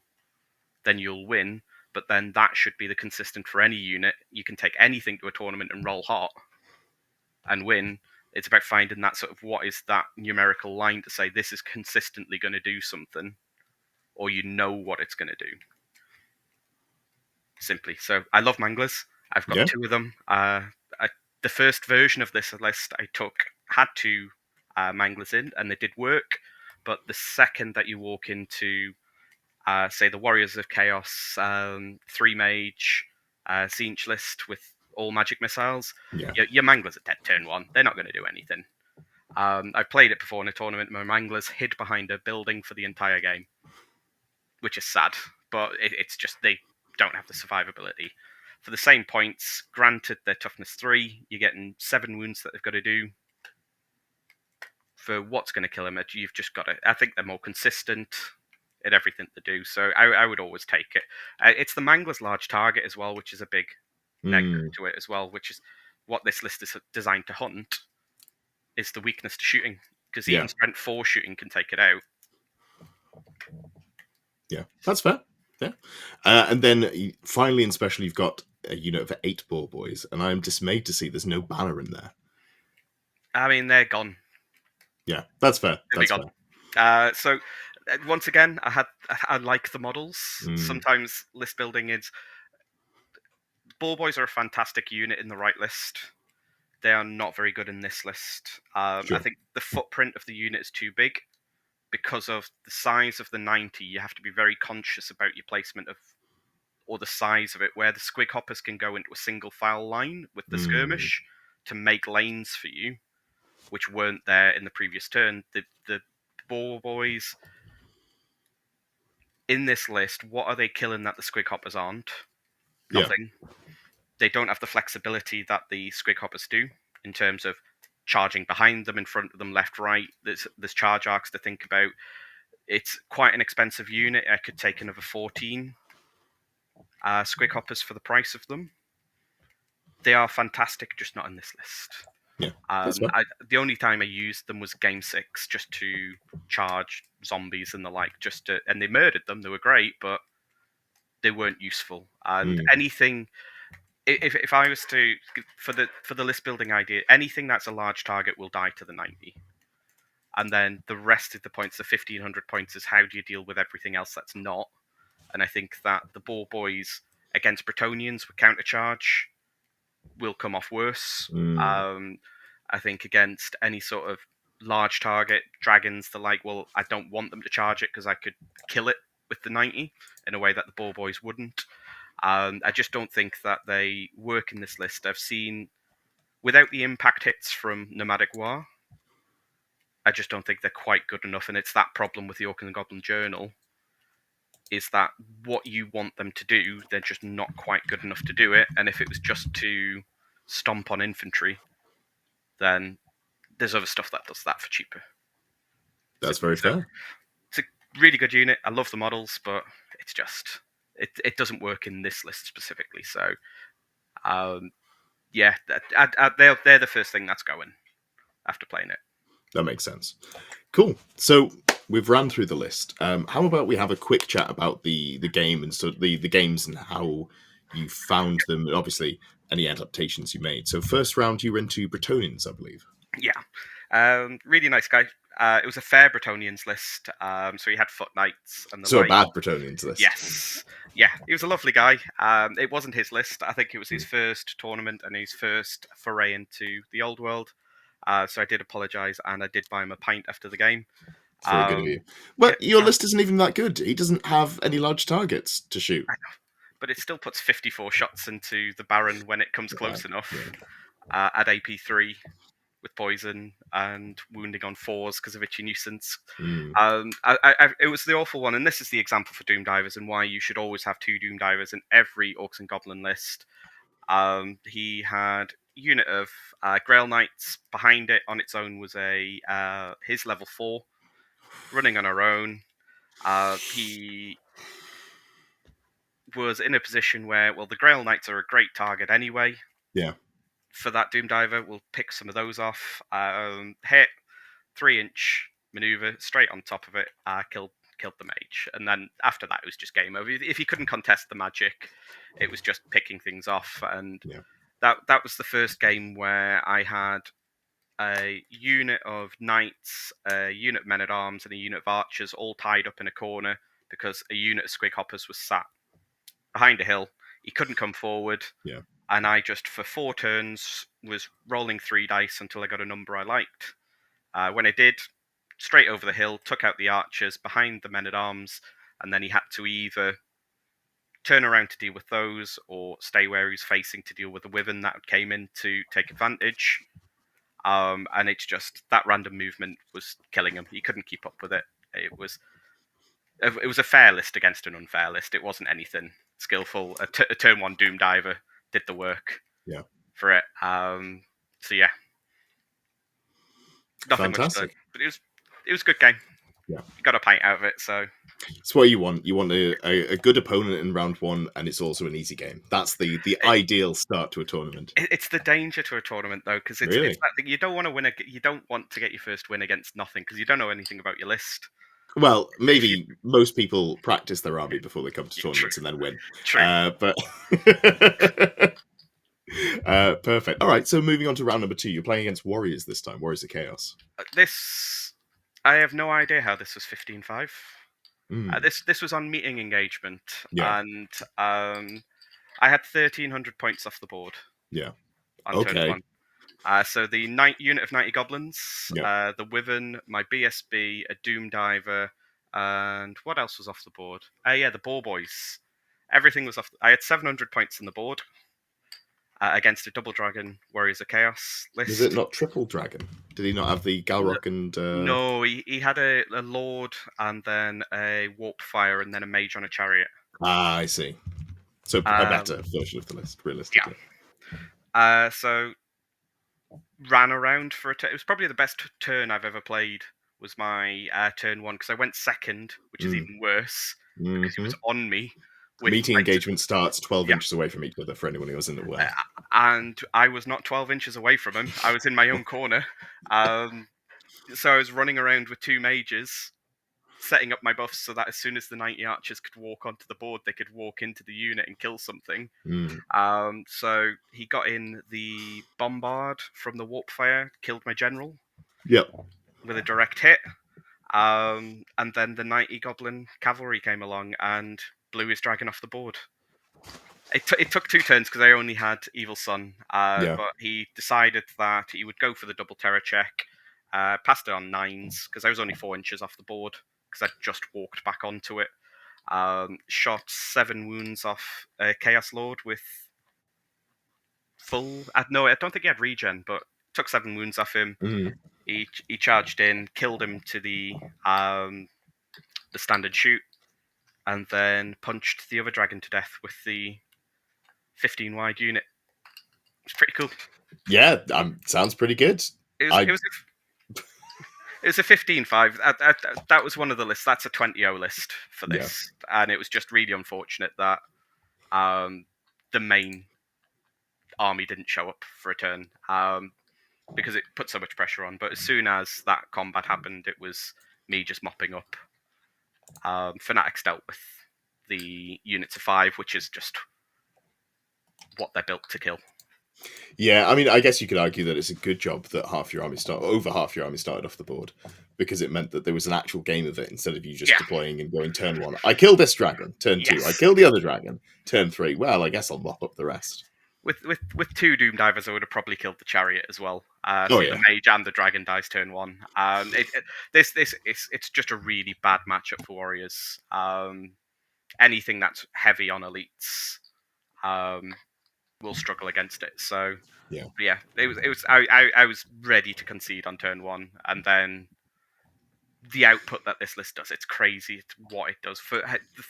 then you'll win, but then that should be the consistent for any unit. You can take anything to a tournament and roll hot and win. It's about finding that sort of what is that numerical line to say this is consistently going to do something, or you know what it's going to do. Simply. So I love manglers. I've got yeah. 2 of them. The first version of this list I took had 2 manglers in, and they did work. But the second that you walk into, say, the Warriors of Chaos 3 mage Siege list with all magic missiles, Yeah. your manglers are dead turn 1. They're not going to do anything. I've played it before in a tournament. My manglers hid behind a building for the entire game, which is sad, but it's just they don't have the survivability. For the same points, granted they're toughness 3, you're getting 7 wounds that they've got to do. For what's going to kill them, you've just got to. I think they're more consistent in everything they do, so I would always take it. It's the Mangler's large target as well, which is a big negative Mm, to it as well, which is what this list is designed to hunt, is the weakness to shooting, because yeah. even Strength 4 shooting can take it out. Yeah. That's fair. Yeah. And then finally and special, you've got a unit of 8 ball boys, and I'm dismayed to see there's no banner in there. I mean, they're gone. Yeah. That's fair. They'll be That's gone. fair. So once again, I like the models. Mm, Sometimes list building is ball boys are a fantastic unit in the right list. They are not very good in this list. I sure. think the footprint of the unit is too big because of the size of the 90. You have to be very conscious about your placement of or the size of it, where the squig hoppers can go into a single file line with the Mm, skirmish to make lanes for you, which weren't there in the previous turn. The ball boys in this list, what are they killing that the squig hoppers aren't? yeah. Nothing. They don't have the flexibility that the squig hoppers do. in terms of charging behind them, in front of them, left, right. There's charge arcs to think about. It's quite an expensive unit. I could take another 14 squig hoppers for the price of them. They are fantastic, just not in this list. Yeah, that's fine. The only time I used them was Game 6, just to charge zombies and the like. And they murdered them. They were great, but they weren't useful. And anything, if I was to for the list building idea, anything that's a large target will die to the 90. And then the rest of the points, the 1500 points, is how do you deal with everything else that's not. And I think that the Boar Boys against Bretonians with countercharge will come off worse. I think against any sort of large target, dragons, the like, well, I don't want them to charge it because I could kill it with the 90 in a way that the Boar Boys wouldn't. I just don't think that they work in this list. I've seen, without the impact hits from Nomadic War, I just don't think they're quite good enough. And it's that problem with the Orc and the Goblin Journal, is that what you want them to do, they're just not quite good enough to do it. And if it was just to stomp on infantry, then there's other stuff that does that for cheaper. That's very fair. It's a really good unit. I love the models, but it's just it doesn't work in this list specifically. So, yeah, they're the first thing that's going after playing it. That makes sense. Cool. So we've ran through the list. How about we have a quick chat about the game and so the games and how you found them, and obviously any adaptations you made. So first round you were into Bretonians, I believe. Yeah, really nice guy. It was a fair Bretonians list, so he had foot knights and the So like. a bad Bretonians list. Yes, yeah, he was a lovely guy. It wasn't his list. I think it was his first tournament and his first foray into the old world. So I did apologise, and I did buy him a pint after the game. It's very good of you. But your list isn't even that good. He doesn't have any large targets to shoot. I know, but it still puts 54 shots into the Baron when it comes close enough. Yeah. At AP3 with poison and wounding on 4s because of itchy nuisance. It was the awful one, and this is the example for Doom Divers and why you should always have 2 Doom Divers in every Orcs and Goblin list. He had a unit of Grail Knights. Behind it on its own was his level 4 running on her own. He was in a position where, well, the Grail Knights are a great target anyway. Yeah. For that Doom Diver, we'll pick some of those off. Hit 3-inch maneuver straight on top of it. Killed the mage, and then after that it was just game over. If he couldn't contest the magic, it was just picking things off. And that was the first game where I had a unit of knights, a unit of men at arms, and a unit of archers all tied up in a corner because a unit of squig hoppers was sat behind a hill. He couldn't come forward. Yeah. And I just, for 4 turns, was rolling 3 dice until I got a number I liked. When I did, straight over the hill, took out the archers behind the men-at-arms, and then he had to either turn around to deal with those or stay where he was facing to deal with the wyvern that came in to take advantage. And it's just, that random movement was killing him. He couldn't keep up with it. It was a fair list against an unfair list. It wasn't anything skillful. A turn 1 Doom Diver did the work for it. So yeah, nothing Fantastic. much to, but it was a good game. Yeah, you got a pint out of it, so it's what you want. You want a good opponent in round 1, and it's also an easy game. That's the ideal start to a tournament. It's the danger to a tournament though, because it's that thing, you don't want to win. You don't want to get your first win against nothing because you don't know anything about your list. Well, maybe most people practice their army before they come to tournaments and then win. True. But perfect. All right, so moving on to round number 2. You're playing against Warriors this time. Warriors of Chaos. I have no idea how this was 15-5. This was on meeting engagement, and I had 1,300 points off the board. Yeah. On turn 1. So the unit of 90 goblins, the wyvern, my BSB, a Doom Diver, and what else was off the board? The Boar Boys. Everything was off. I had 700 points on the board against a double dragon Warriors of Chaos list. Was it not triple dragon? Did he not have the Galrock and? No, he had a lord and then a warp fire and then a mage on a chariot. Ah, I see. So a better version of the list, realistically. Yeah. So ran around for a turn. It was probably the best turn I've ever played. Was my turn 1 because I went second, which is Mm. even worse because he Hmm. was on me with Meeting like engagement starts 12 yeah, inches away from each other for anyone who isn't aware. and I was not 12 inches away from him. I was in my own corner, um, so I was running around with 2 mages, setting up my buffs so that as soon as the 90 archers could walk onto the board, they could walk into the unit and kill something. Mm. So he got in the bombard from the warp fire, killed my general Yep. with a direct hit. And then the 90 goblin cavalry came along and blew his dragon off the board. It took 2 turns because I only had Evil Sun, Yeah. but he decided that he would go for the double terror check, passed it on 9s because I was only 4 inches off the board because I just walked back onto it. Shot 7 wounds off Chaos Lord with full. No, I don't think he had regen, but took 7 wounds off him. Mm. He charged in, killed him to the standard shoot, and then punched the other dragon to death with the 15 wide unit. It's pretty cool. Yeah, sounds pretty good. It was I it was it was a 15-5. That was one of the lists. That's a 20-0 list for Yeah. this, and it was just really unfortunate that the main army didn't show up for a turn because it put so much pressure on. But as soon as that combat happened, it was me just mopping up. Fanatics dealt with the units of 5, which is just what they're built to kill. Yeah, I mean, I guess you could argue that it's a good job that over half your army started off the board, because it meant that there was an actual game of it instead of you just Yeah. deploying and going turn 1. I killed this dragon. Turn 2. I Yes. killed the other dragon. Turn 3. Well, I guess I'll mop up the rest. With 2 Doom Divers, I would have probably killed the chariot as well. Oh So yeah. the mage and the dragon dies turn 1. It's just a really bad matchup for warriors. Anything that's heavy on elites will struggle against it. So Yeah. yeah, I was ready to concede on turn 1, and then the output that this list does, it's crazy. It's what it does for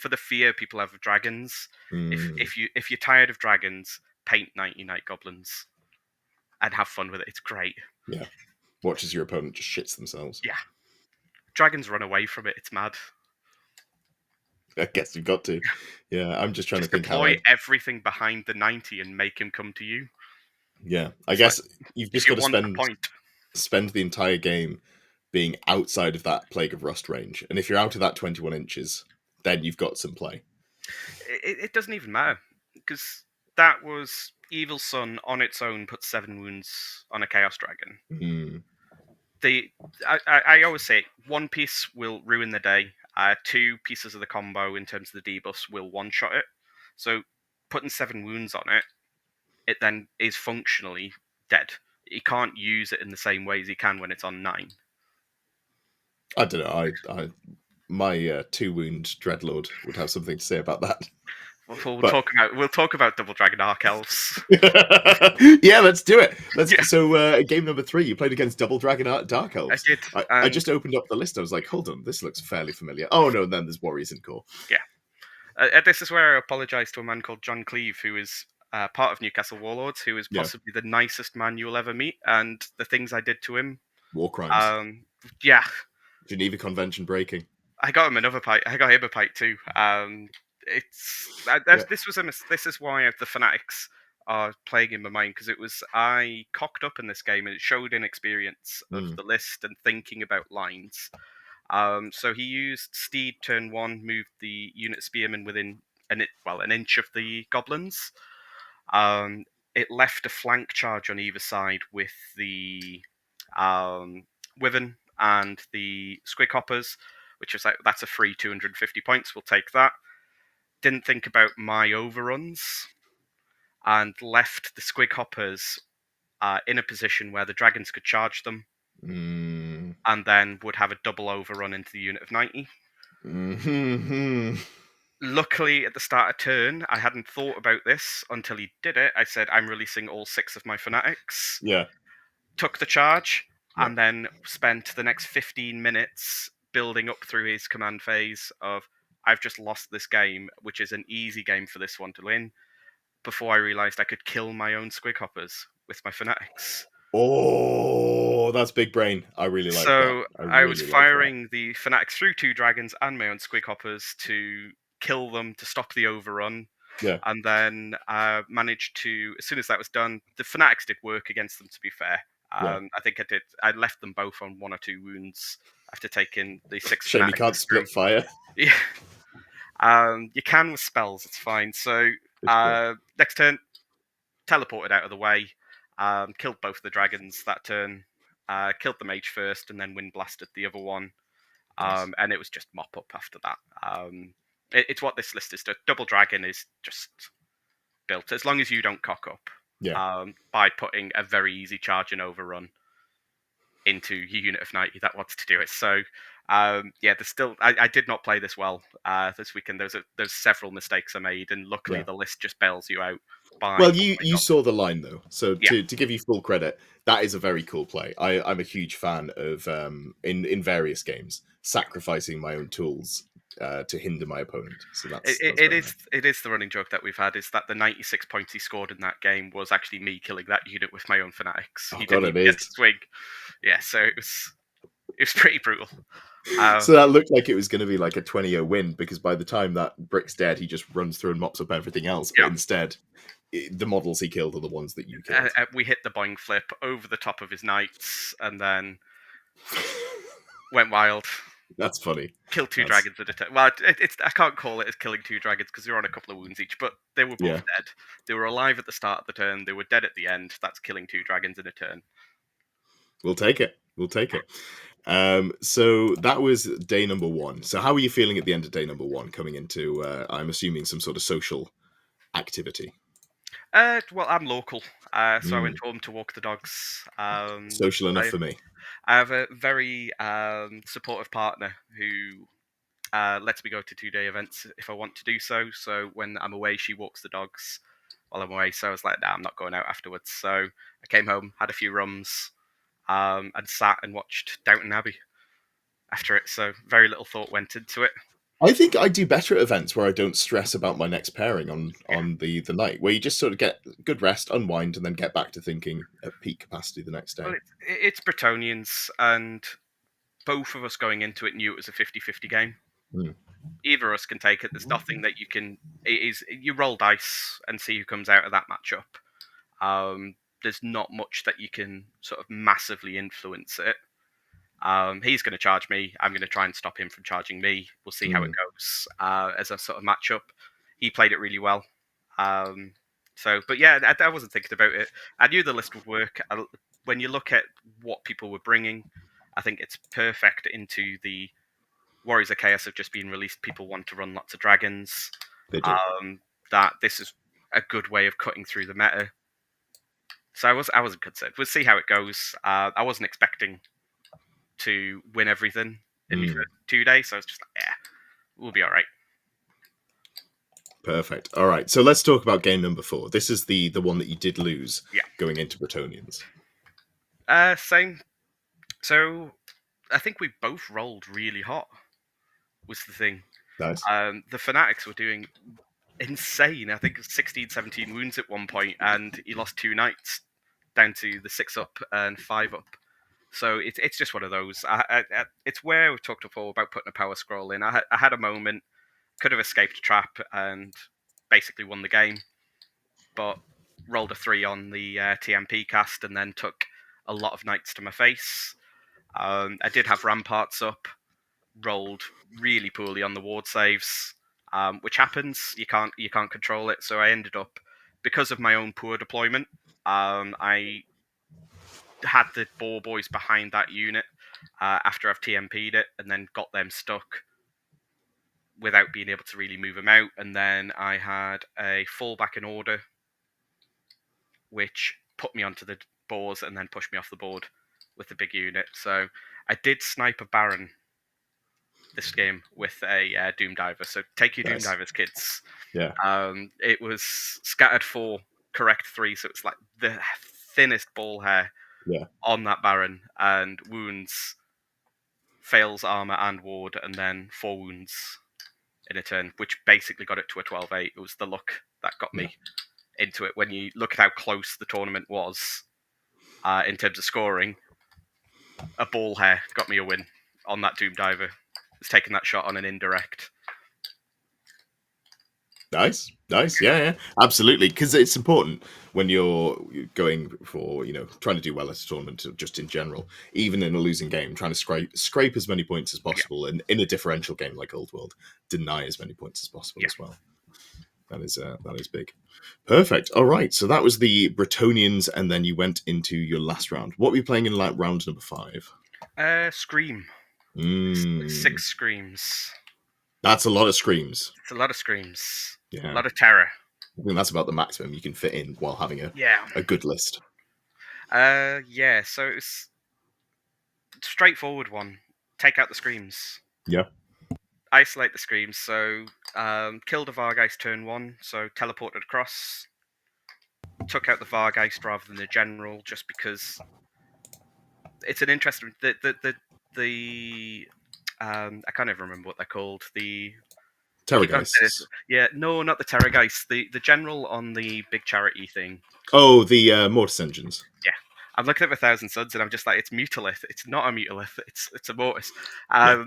the fear people have of dragons. Mm. If you're tired of dragons, paint 90 night goblins and have fun with it. It's great. Yeah. Watch as your opponent just shits themselves. Yeah, dragons run away from it. It's mad. I guess you've got to. Yeah, I'm just trying to Just think how deploy I. everything behind the 90 and make him come to you. Yeah, I It's like, guess you've if just you got to want the point. spend the entire game being outside of that Plague of Rust range, and if you're out of that 21 inches, then you've got some play. It doesn't even matter because that was Evil Sun on its own put 7 wounds on a Chaos Dragon. Mm. I always say 1 piece will ruin the day. 2 pieces of the combo in terms of the debuffs will one shot it. So putting 7 wounds on it, it then is functionally dead. He can't use it in the same way as he can when it's on 9. I don't know. My 2 wound Dreadlord would have something to say about that. We'll But talk about Double Dragon Arc Elves. yeah, let's do it. Yeah. So game number 3, you played against Double Dragon Dark I Elves. did, I and just opened up the list. I was like, hold on, this looks fairly familiar. Oh no, and then there's Warriors in Core. this is where I apologise to a man called John Cleave, who is part of Newcastle Warlords, who is Yeah, possibly the nicest man you'll ever meet, and the things I did to him. war crimes, Yeah, Geneva Convention breaking. I got him another pipe. I got him a pipe too. Yeah. This is why the Fanatics are playing in my mind, because I cocked up in this game and it showed inexperience of Mm. the list and thinking about lines. So he used Steed turn 1, moved the unit spearmen within an inch of the goblins. It left a flank charge on either side with the Wyvern and the Squig Hoppers, which was like, that's a free 250 points. We'll take that. Didn't think about my overruns and left the Squig Hoppers in a position where the dragons could charge them, Mm. and then would have a double overrun into the unit of 90. Mm-hmm. Luckily, at the start of turn, I hadn't thought about this until he did it. I said, I'm releasing all 6 of my Fanatics. Yeah. Took the charge, Yeah. and then spent the next 15 minutes building up through his command phase of, I've just lost this game, which is an easy game for this one to win, before I realised I could kill my own Squig Hoppers with my Fanatics. Oh, that's big brain. I really like that. So I I was really like that. firing the Fanatics through 2 dragons and my own squig hoppers to kill them to stop the overrun. Yeah, And then managed to, as soon as that was done, the Fanatics did work against them, to be fair. yeah. I think I left them both on 1 or 2 wounds after taking the 6 Shame you can't Fanatics through. split fire. Yeah, you can with spells, it's fine. So It's true. next turn, teleported out of the way, killed both the dragons that turn, killed the mage first, and then wind blasted the other one. Nice. And it was just mop up after that. It's what this list is. Double dragon is just built as long as you don't cock up Yeah, by putting a very easy charge and overrun into your unit of 90 that wants to do it. So yeah, there's still I did not play this well this weekend. There's several mistakes I made, and luckily yeah. the list just bails you out by Well, bumping you up. saw the line though, so Yeah, to give you full credit, that is a very cool play. I'm a huge fan of in various games sacrificing my own tools to hinder my opponent. So that's very nice. it is the running joke that we've had is that the 96 points he scored in that game was actually me killing that unit with my own fanatics. Oh He god, didn't it even get is. to swing. Yeah, so it was pretty brutal. Uh, So that looked like it was going to be like a 20-0 win because by the time that Brick's dead, he just runs through and mops up everything else. But yeah, instead, the models he killed are the ones that you killed. we hit the boing flip over the top of his knights, and then went wild. That's funny. Killed 2 dragons That's at a turn. Well, it's I can't call it as killing 2 dragons because they were on a couple of wounds each, but they were both yeah. dead. They were alive at the start of the turn. They were dead at the end. That's killing 2 dragons in a turn. We'll take it. We'll take it. So that was day number one. So how are you feeling at the end of day number one, coming into I'm assuming some sort of social activity? Well, I'm local, so I went Mm, home to walk the dogs. social enough I for me. I have a very supportive partner who lets me go to 2 day events if I want to do so. So when I'm away, she walks the dogs while I'm away. So I was like, nah, I'm not going out afterwards. So I came home, had a few rums, and sat and watched Downton Abbey after it. So very little thought went into it. I think I do better at events where I don't stress about my next pairing Yeah. on the night, where you just sort of get good rest, unwind, and then get back to thinking at peak capacity the next Well, day. it's Bretonians, and both of us going into it knew it was a 50-50 game. Mm, Either of us can take it. There's nothing that you can. It is you roll dice and see who comes out of that matchup. There's not much that you can sort of massively influence it. He's going to charge me. I'm going to try and stop him from charging me. We'll see how it mm. goes as a sort of matchup. He played it really well. Um, but yeah, I wasn't thinking about it. I knew the list would work. When you look at what people were bringing, I think it's perfect into the Warriors of Chaos have just been released. People want to run lots of dragons. They do. Um, that this is a good way of cutting through the meta. So I wasn't concerned. We'll see how it goes. I wasn't expecting to win everything in my Mm. first 2 days, so I was just like, yeah, we'll be all right. Perfect. All right. So let's talk about game number four. This is the one that you did lose Yeah. going into Bretonians. Same. So I think we both rolled really hot. Was the thing. Nice. The Fanatics were doing insane. I think it was 16, 17 wounds at one point, and he lost 2 knights down to the 6 up and 5 up. So it's just one of those. It's where we've talked before about putting a power scroll in. I had a moment, could have escaped a trap and basically won the game, but rolled a 3 on the TMP cast and then took a lot of knights to my face. I did have ramparts up, rolled really poorly on the ward saves, which happens. You can't control it. So I ended up, because of my own poor deployment, I had the boar boys behind that unit after I've TMP'd it, and then got them stuck without being able to really move them out. And then I had a fallback in order, which put me onto the boars and then pushed me off the board with the big unit. So I did snipe a Baron this game with a Doom Diver. So take your Doom Nice. Divers, kids. Yeah. It was scattered 4, correct 3, so it's like the thinnest ball hair Yeah. on that Baron, and wounds, fails armor and ward, and then 4 wounds in a turn, which basically got it to a 12-8. It was the luck that got me into it. When you look at how close the tournament was, in terms of scoring, a ball hair got me a win on that Doom Diver. It's taking that shot on an indirect. Nice, yeah, absolutely. Because it's important when you're going for, trying to do well at a tournament, just in general, even in a losing game, trying to scrape as many points as Yeah, possible, and in a differential game like Old World, deny as many points as possible yeah. as well. That is big. Perfect. All right, so that was the Bretonians, and then you went into your last round. What were you playing in round number 5? Scream. Mm, 6 screams. that's a lot of screams. It's a lot of screams. A Yeah, lot of terror. I think that's about the maximum you can fit in while having Yeah. a good list. Yeah. So it's straightforward one. Take out the screams. Yeah. Isolate the screams. So killed a Vargeist turn 1. So teleported across. Took out the Vargeist rather than the general, just because it's an interesting. The I can't even remember what they're called. I keep on saying this. Terrorgeists. Yeah, no, not the Terrorgeist. The general on the big charity thing. Oh, the Mortis engines. Yeah, I'm looking at the Thousand Suns and I'm just like, it's Mutalith. It's not a Mutalith. It's a Mortis. Yeah.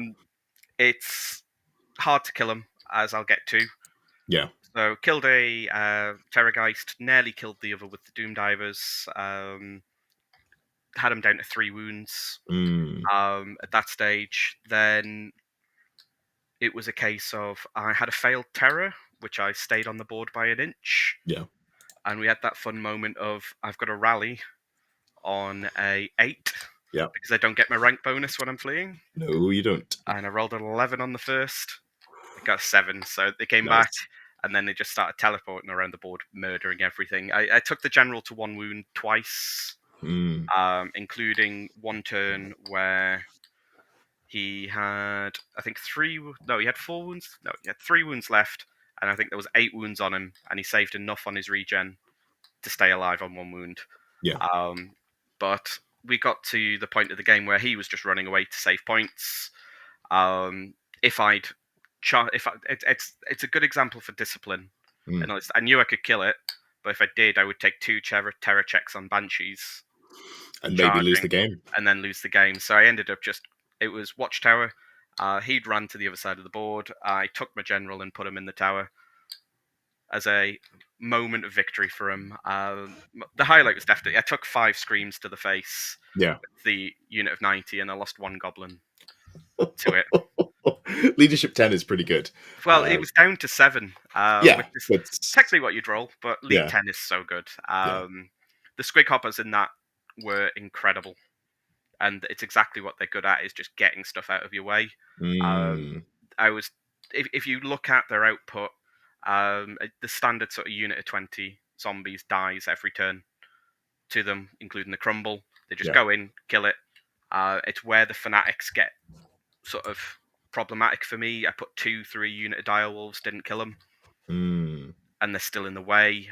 It's hard to kill him, as I'll get to. Yeah. So killed a Terrorgeist, nearly killed the other with the Doom Divers. Had him down to 3 wounds. Mm, At that stage, then it was a case of I had a failed terror, which I stayed on the board by an inch, yeah. and we had that fun moment of I've got a rally on a 8 Yeah. because I don't get my rank bonus when I'm fleeing, No, you don't. and I rolled an 11 on the first. I got a 7, so they came back, Nice. and then they just started teleporting around the board, murdering everything. I took the general to 1 wound twice, Mm, including one turn where he had, I think, 3. No, he had 4 wounds. No, he had 3 wounds left, and I think there was 8 wounds on him, and he saved enough on his regen to stay alive on 1 wound. yeah. But we got to the point of the game where he was just running away to save points. If I'd, it's a good example for discipline. Mm. And I knew I could kill it, but if I did, I would take 2 terror checks on Banshees, And maybe lose charging, the game. and then lose the game. So I ended up it was Watchtower. He'd run to the other side of the board. I took my general and put him in the tower as a moment of victory for him. The highlight was definitely I took 5 screams to the face, Yeah. the unit of 90, and I lost 1 goblin to it. Leadership 10 is pretty good. Well, it was down to 7, Yeah. which is But technically what you'd roll, but League yeah. 10 is so good. Yeah. The Squig Hoppers in that were incredible, and it's exactly what they're good at, is just getting stuff out of your way. Mm, Um, if you look at their output, the standard sort of unit of 20 zombies dies every turn to them, including the crumble. They just yeah. go in, kill it. It's where the Fanatics get sort of problematic for me. I put 2 through a unit of direwolves, didn't kill them, Mm, and they're still in the way.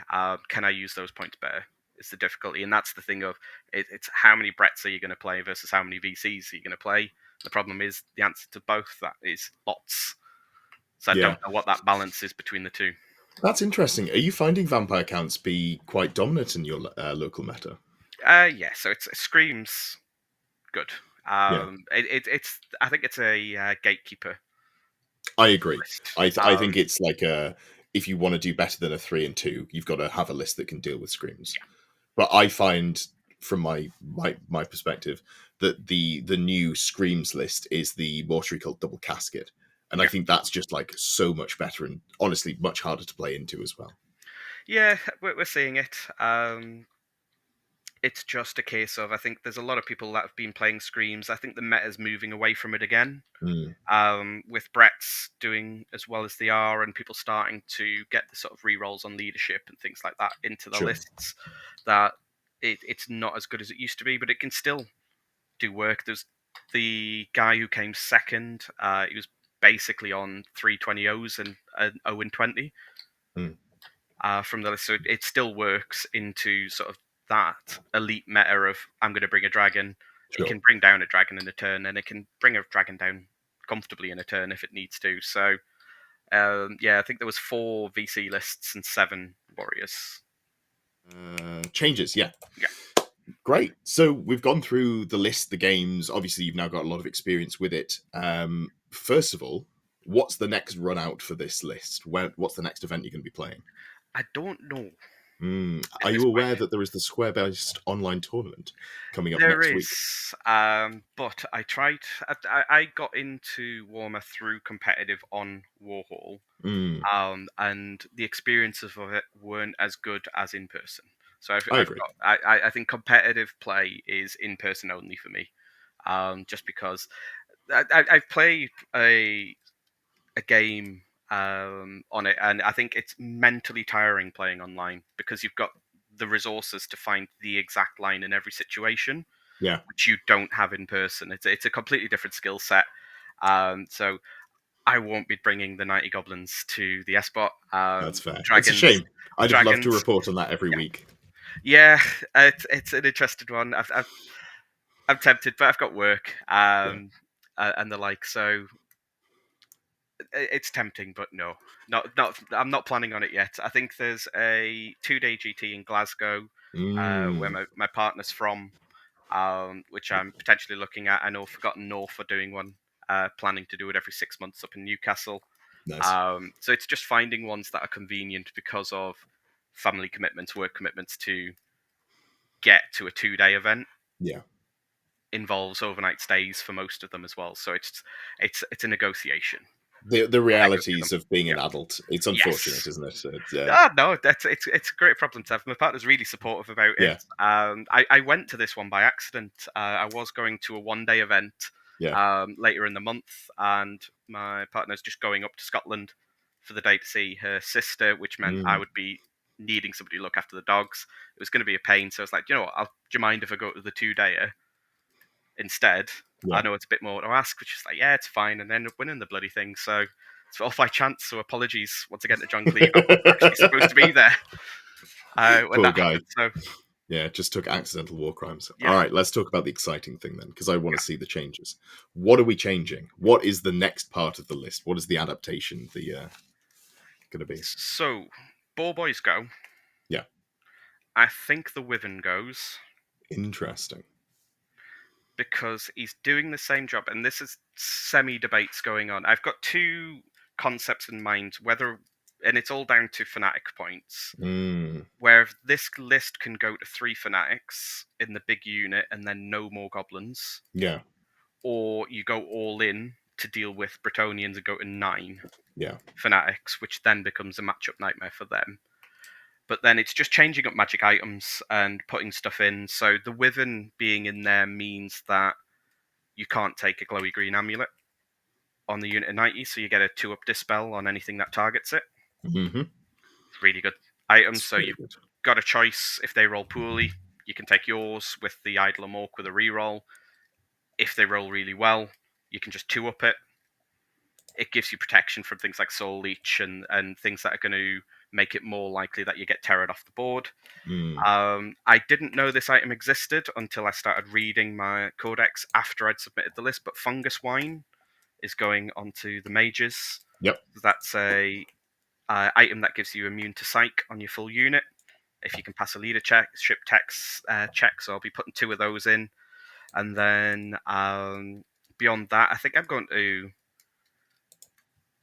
Can I use those points better? Is the difficulty, and that's the thing of it's how many Bretts are you going to play versus how many VCs are you going to play. The problem is the answer to both that is lots. So I yeah. don't know what that balance is between the two. That's interesting. Are you finding vampire counts be quite dominant in your local meta? Yeah. So it screams good. Yeah. It's I think it's a gatekeeper I agree. list. I think it's like if you want to do better than a 3 and 2, you've got to have a list that can deal with screams. But I find, from my perspective, that the new screams list is the mortuary cult double casket, and I Yeah. think that's just like so much better and honestly much harder to play into as well. Yeah, we're seeing it. It's just a case of I think there's a lot of people that have been playing screams. I think the meta's moving away from it again. Mm, With Brett's doing as well as they are, and people starting to get the sort of re-rolls on leadership and things like that into the sure. lists, that it's not as good as it used to be, but it can still do work. There's the guy who came second. He was basically on 320 and an 0 and 20 Mm, from the list, so it still works into sort of that elite meta of I'm going to bring a dragon. It sure. can bring down a dragon in a turn, and it can bring a dragon down comfortably in a turn if it needs to. So yeah, I think there was 4 VC lists and 7 warriors. Changes, yeah. Yeah. Great. So we've gone through the list, the games. Obviously, you've now got a lot of experience with it. First of all, what's the next run out for this list? What's the next event you're going to be playing? I don't know at Are this you point. aware that there is the Square-based online tournament coming up There next week? is, but I tried. I got into Warhammer through competitive on Warhol, Mm, and the experiences of it weren't as good as in person. So I I've agree. got. I think competitive play is in person only for me. Just because I've played a game on it, and I think it's mentally tiring playing online because you've got the resources to find the exact line in every situation, Yeah, which you don't have in person. It's a completely different skill set. So I won't be bringing the 90 goblins to the S-bot. that's fair. It's a Dragons, shame. I'd have loved to dragons. report on that every week. Yeah, it's an interesting one. I'm tempted, but I've got work Yeah. and the like. So it's tempting, but no, not. I'm not planning on it yet. I think there's a 2-day GT in Glasgow, where Mm, my partner's from, which I'm potentially looking at. I know Forgotten North are doing one, planning to do it every 6 months up in Newcastle. nice. So it's just finding ones that are convenient because of family commitments, work commitments to get to a 2-day event. Yeah. Involves overnight stays for most of them as well. So it's a negotiation. The And I go through realities them. of being Yeah. an adult. It's unfortunate, Yes. isn't it? No, it's a great problem to have. My partner's really supportive about it. Yeah, I went to this one by accident. I was going to a 1-day event yeah. later in the month, and my partner's just going up to Scotland for the day to see her sister, which meant I Mm, would be needing somebody to look after the dogs. It was going to be a pain, so I was like, you know what, do you mind if I go to the 2-dayer instead? I yeah. know it's a bit more to ask, which is like, yeah, it's fine, and end up winning the bloody thing. So it's all by chance. So apologies once again to John Cleaver, who was actually supposed to be there when Poor that guy. happened. So Yeah, just took accidental war crimes. yeah. All right, let's talk about the exciting thing then, because I want to see the changes. What are we changing? What is the next part of the list? What is the adaptation going to be? So Ball Boys go. Yeah, I think the Wyvern goes interesting. because he's doing the same job, and this is semi-debates going on. I've got two concepts in mind, and it's all down to fanatic points. Mm, Where if this list can go to 3 fanatics in the big unit and then no more goblins, yeah, or you go all in to deal with Bretonians and go to 9 yeah. fanatics, which then becomes a matchup nightmare for them. But then it's just changing up magic items and putting stuff in. So the Wyvern being in there means that you can't take a glowy green amulet on the unit of 90, so you get a 2-up dispel on anything that targets it. Hmm. Really good items. It's So very you've good. got a choice. If they roll poorly, you can take yours with the Idler Mork with a reroll. If they roll really well, you can just 2-up it. It gives you protection from things like Soul Leech and things that are going to make it more likely that you get terrored off the board. Mm, I didn't know this item existed until I started reading my codex after I'd submitted the list, but Fungus Wine is going onto the mages. yep. That's a item that gives you immune to psych on your full unit. If you can pass a leadership check, so I'll be putting 2 of those in. And then beyond that, I think I'm going to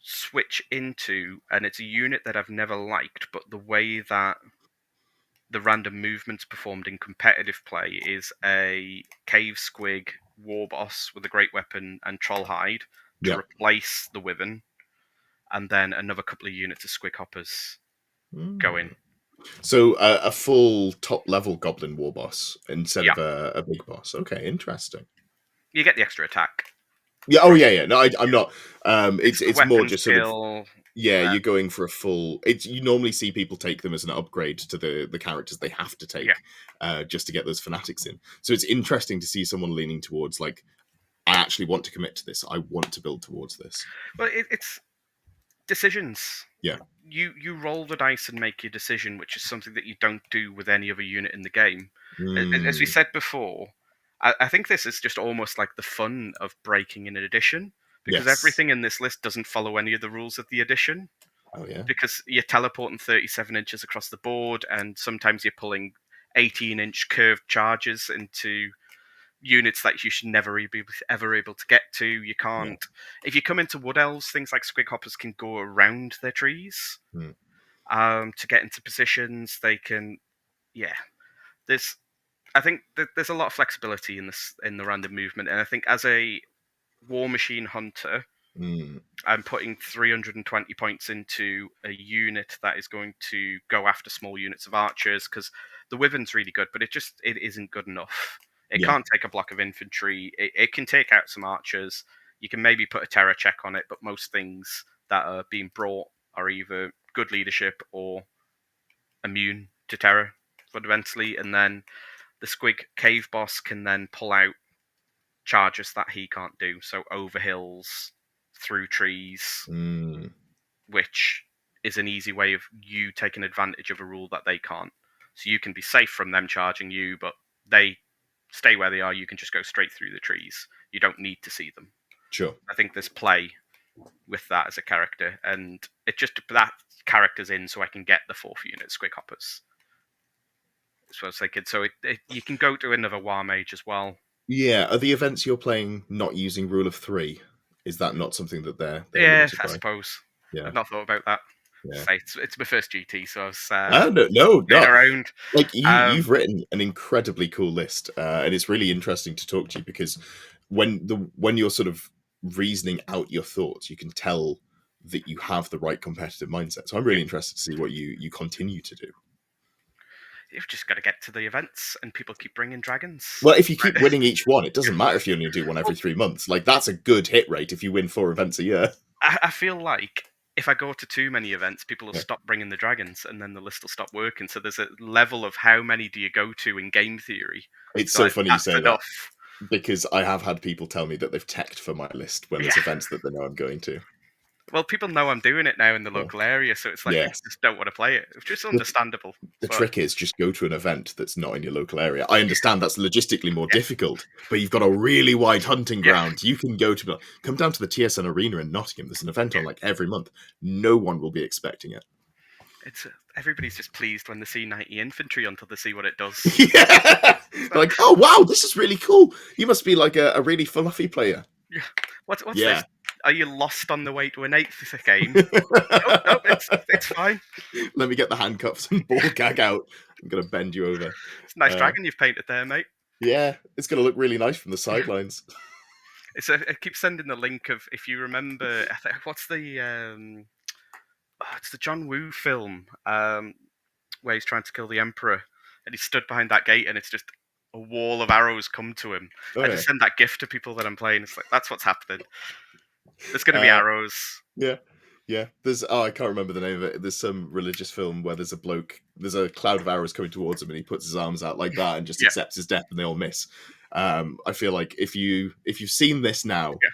switch into, and it's a unit that I've never liked, but the way that the random movements performed in competitive play is a cave squig war boss with a great weapon and troll hide to Yep. replace the wyvern, and then another couple of units of squig hoppers go in. Mm. So a full top level goblin war boss instead Yeah, of a big boss. Okay, interesting. you get the extra attack Yeah. Oh from yeah, yeah. No, I'm not. it's the It's more weapon just sort of, skill. yeah, Uh, you're going for a full. It's you normally see people take them as an upgrade to the characters they have to yeah, take, just to get those fanatics in. So it's interesting to see someone leaning towards like, I actually want to commit to this. I want to build towards this. well, it's decisions. Yeah. You roll the dice and make your decision, which is something that you don't do with any other unit in the game. As we Mm, said before, I think this is just almost like the fun of breaking in an edition, because yes. everything in this list doesn't follow any of the rules of the edition. Oh yeah. Because you're teleporting 37 inches across the board, and sometimes you're pulling 18-inch curved charges into units that you should never be ever able to get to. You can't. If you come into wood elves, things like squig hoppers can go around their trees Mm. to get into positions. They can, yeah. There's, I think there's a lot of flexibility in the random movement, and I think as a war machine hunter, Mm. I'm putting 320 points into a unit that is going to go after small units of archers, because the wyvern's really good, but it isn't good enough. It Yeah. can't take a block of infantry. It can take out some archers. You can maybe put a terror check on it, but most things that are being brought are either good leadership or immune to terror fundamentally. And then the squig cave boss can then pull out charges that he can't do. So over hills, through trees, Mm. which is an easy way of you taking advantage of a rule that they can't. So you can be safe from them charging you, but they stay where they are. You can just go straight through the trees. You don't need to see them. Sure. I think there's play with that as a character, and it just that character's in so I can get the 4th unit squig hoppers. That's what I was thinking. So you can go to another war mage as well. Yeah. Are the events you're playing not using rule of 3? Is that not something that they're Yeah, limited I by? suppose. Yeah. I've not thought about that. Yeah. Say it's my first GT, so I was No, playing no. around. Like Um, you've written an incredibly cool list, and it's really interesting to talk to you because when you're sort of reasoning out your thoughts, you can tell that you have the right competitive mindset. So I'm really interested to see what you continue to do. You've just got to get to the events, and people keep bringing dragons. Well, if you keep winning each one, it doesn't matter if you only do one every Well, 3 months. Like that's a good hit rate if you win 4 events a year. I feel like if I go to too many events, people will Yeah. stop bringing the dragons, and then the list will stop working. So there's a level of how many do you go to in game theory. It's So so like, funny you that's say that enough. because I have had people tell me that they've teched for my list when there's Yeah. events that they know I'm going to. Well, people know I'm doing it now in the Yeah. local area, so it's like they Yes. just don't want to play it. It's just understandable. The But trick is just go to an event that's not in your local area. I understand that's logistically more yeah, difficult, but you've got a really wide hunting yeah, ground. You can go to come down to the TSN Arena in Nottingham. There's an event yeah. on like every month. No one will be expecting it. It's everybody's just pleased when they see 90 infantry until they see what it does. Yeah, So, they're like, oh wow, this is really cool. You must be like a really fluffy player. yeah. What's this? Yeah. Are you lost on the way to an 8th game? Nope, it's fine. Let me get the handcuffs and ball gag out. I'm gonna bend you over. It's a nice Uh, dragon you've painted there, mate. yeah, it's gonna look really nice from the sidelines. I keep sending the link of if you remember. What's the it's the John Woo film where he's trying to kill the Emperor, and he stood behind that gate, and it's just a wall of arrows come to him. Oh I yeah. just send that gift to people that I'm playing. It's like that's what's happening. There's going to be Uh, arrows. Yeah, yeah. I can't remember the name of it. There's some religious film where there's a cloud of arrows coming towards him, and he puts his arms out like that and just Yeah. accepts his death, and they all miss. I feel like if you've seen this now, Yeah.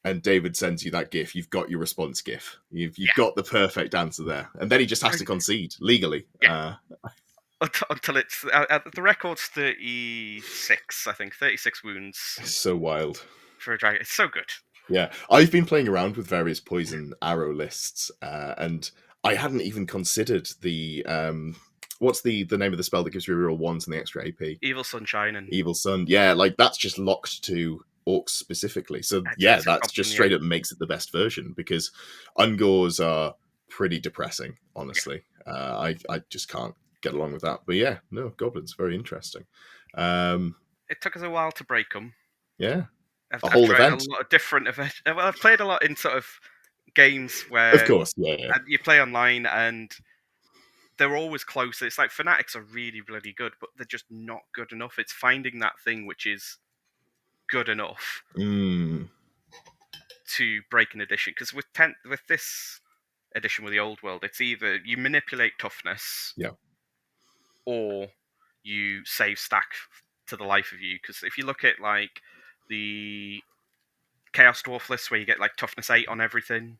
and David sends you that GIF, you've got your response GIF. You've Yeah. got the perfect answer there, and then he just has to concede legally. Yeah. Until it's the record's 36, I think 36 wounds So wild. for a dragon. It's so good. Yeah, I've been playing around with various poison arrow lists, and I hadn't even considered the what's the name of the spell that gives you reroll ones and the extra AP? Evil Sunshine and Evil Sun. Yeah, like that's just locked to orcs specifically. So yeah, it's a that's goblin, just yeah. straight up makes it the best version because Ungors are pretty depressing, honestly. I just can't get along with that. But yeah, no, goblins very interesting. It took us a while to break them. Yeah, I've whole tried event. a lot of different events. Well, I've played a lot in sort of games Of where course, yeah. you play online and they're always close. It's like Fanatics are really bloody good, but they're just not good enough. It's finding that thing which is good enough Mm, to break an edition. Because with this edition with the old world, it's either you manipulate toughness, yeah. or you save stack to the life of you. Because if you look at like the Chaos Dwarf list, where you get like toughness 8 on everything,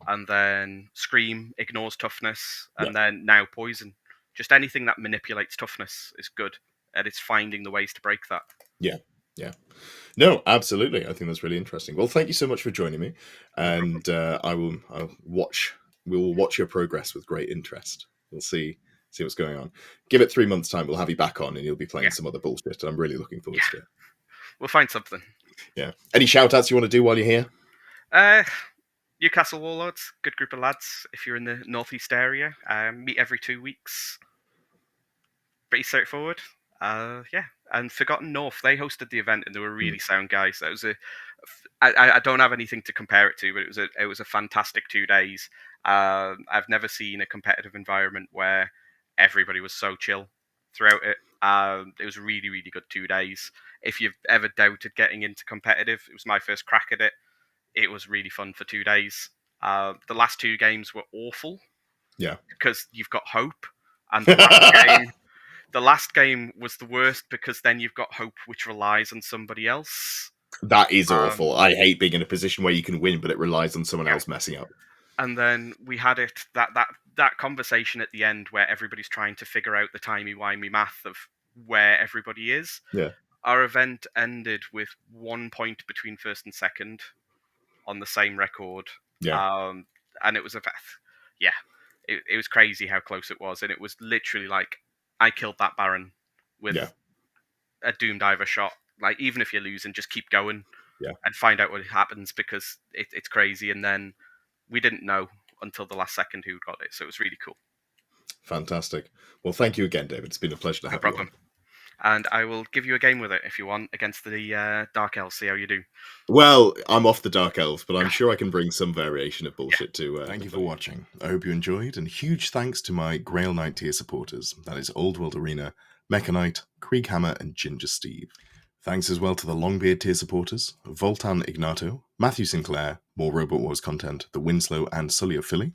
and then Scream ignores toughness, and then now Poison. Just anything that manipulates toughness is good, and it's finding the ways to break that. Yeah. No, absolutely. I think that's really interesting. Well, thank you so much for joining me, and I'll watch. We will watch your progress with great interest. We'll see See what's going on. Give it 3 months' time. We'll have you back on, and you'll be playing Yeah, some other bullshit. And I'm really looking forward yeah, to it. we'll find something. Yeah. Any shout outs you want to do while you're here? Newcastle Warlords, good group of lads. If you're in the northeast area, meet every 2 weeks. Pretty straightforward. Yeah, and Forgotten North, they hosted the event and they were really sound guys. That was I don't have anything to compare it to, but it was a fantastic 2 days. I've never seen a competitive environment where everybody was so chill throughout it. It was really, really good 2 days. If you've ever doubted getting into competitive, it was my first crack at it. It was really fun for 2 days. The last two games were awful Yeah. because you've got hope, and the last game was the worst because then you've got hope, which relies on somebody else. That is Um, awful. I hate being in a position where you can win, but it relies on someone yeah, else messing up. and then we had that conversation at the end where everybody's trying to figure out the timey-wimey math of where everybody is. Yeah. Our event ended with 1 point between first and second on the same record. Yeah. And it was yeah, it was crazy how close it was, and it was literally like I killed that Baron with Yeah. a Doom Diver shot. Like, even if you're losing, just keep going Yeah. and find out what happens, because it's crazy. And then we didn't know until the last second who got it, so it was really cool. Fantastic. Well, thank you again, David. It's been a pleasure to No have you on. problem. And I will give you a game with it if you want against the Dark Elves. See how you do. Well, I'm off the Dark Elves, but I'm sure I can bring some variation of bullshit to. Thank you for play. watching. I hope you enjoyed, and huge thanks to my Grail Knight tier supporters. That is Old World Arena, Mecha Knight, Krieghammer, and Ginger Steve. Thanks as well to the Longbeard tier supporters, Voltan Ignato, Matthew Sinclair, more Robot Wars content, The Winslow, and Sully of Philly.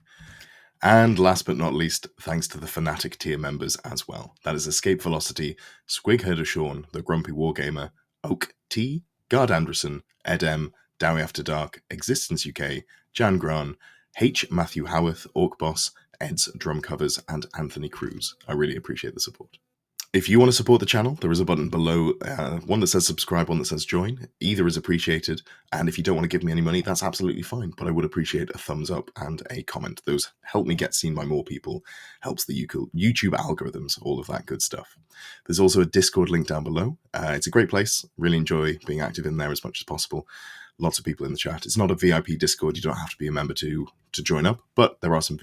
And last but not least, thanks to the Fanatic tier members as well. That is Escape Velocity, Squig Herder Sean, The Grumpy Wargamer, Oak T, Gard Anderson, Ed M, Dowie After Dark, Existence UK, Jan Gran, H. Matthew Howarth, Orc Boss, Ed's Drum Covers, and Anthony Cruz. I really appreciate the support. If you want to support the channel, there is a button below, one that says subscribe, one that says join. Either is appreciated, and if you don't want to give me any money, that's absolutely fine, but I would appreciate a thumbs up and a comment. Those help me get seen by more people, helps the YouTube algorithms, all of that good stuff. There's also a Discord link down below. It's a great place. Really enjoy being active in there as much as possible. Lots of people in the chat. It's not a VIP Discord. You don't have to be a member to join up, but there are some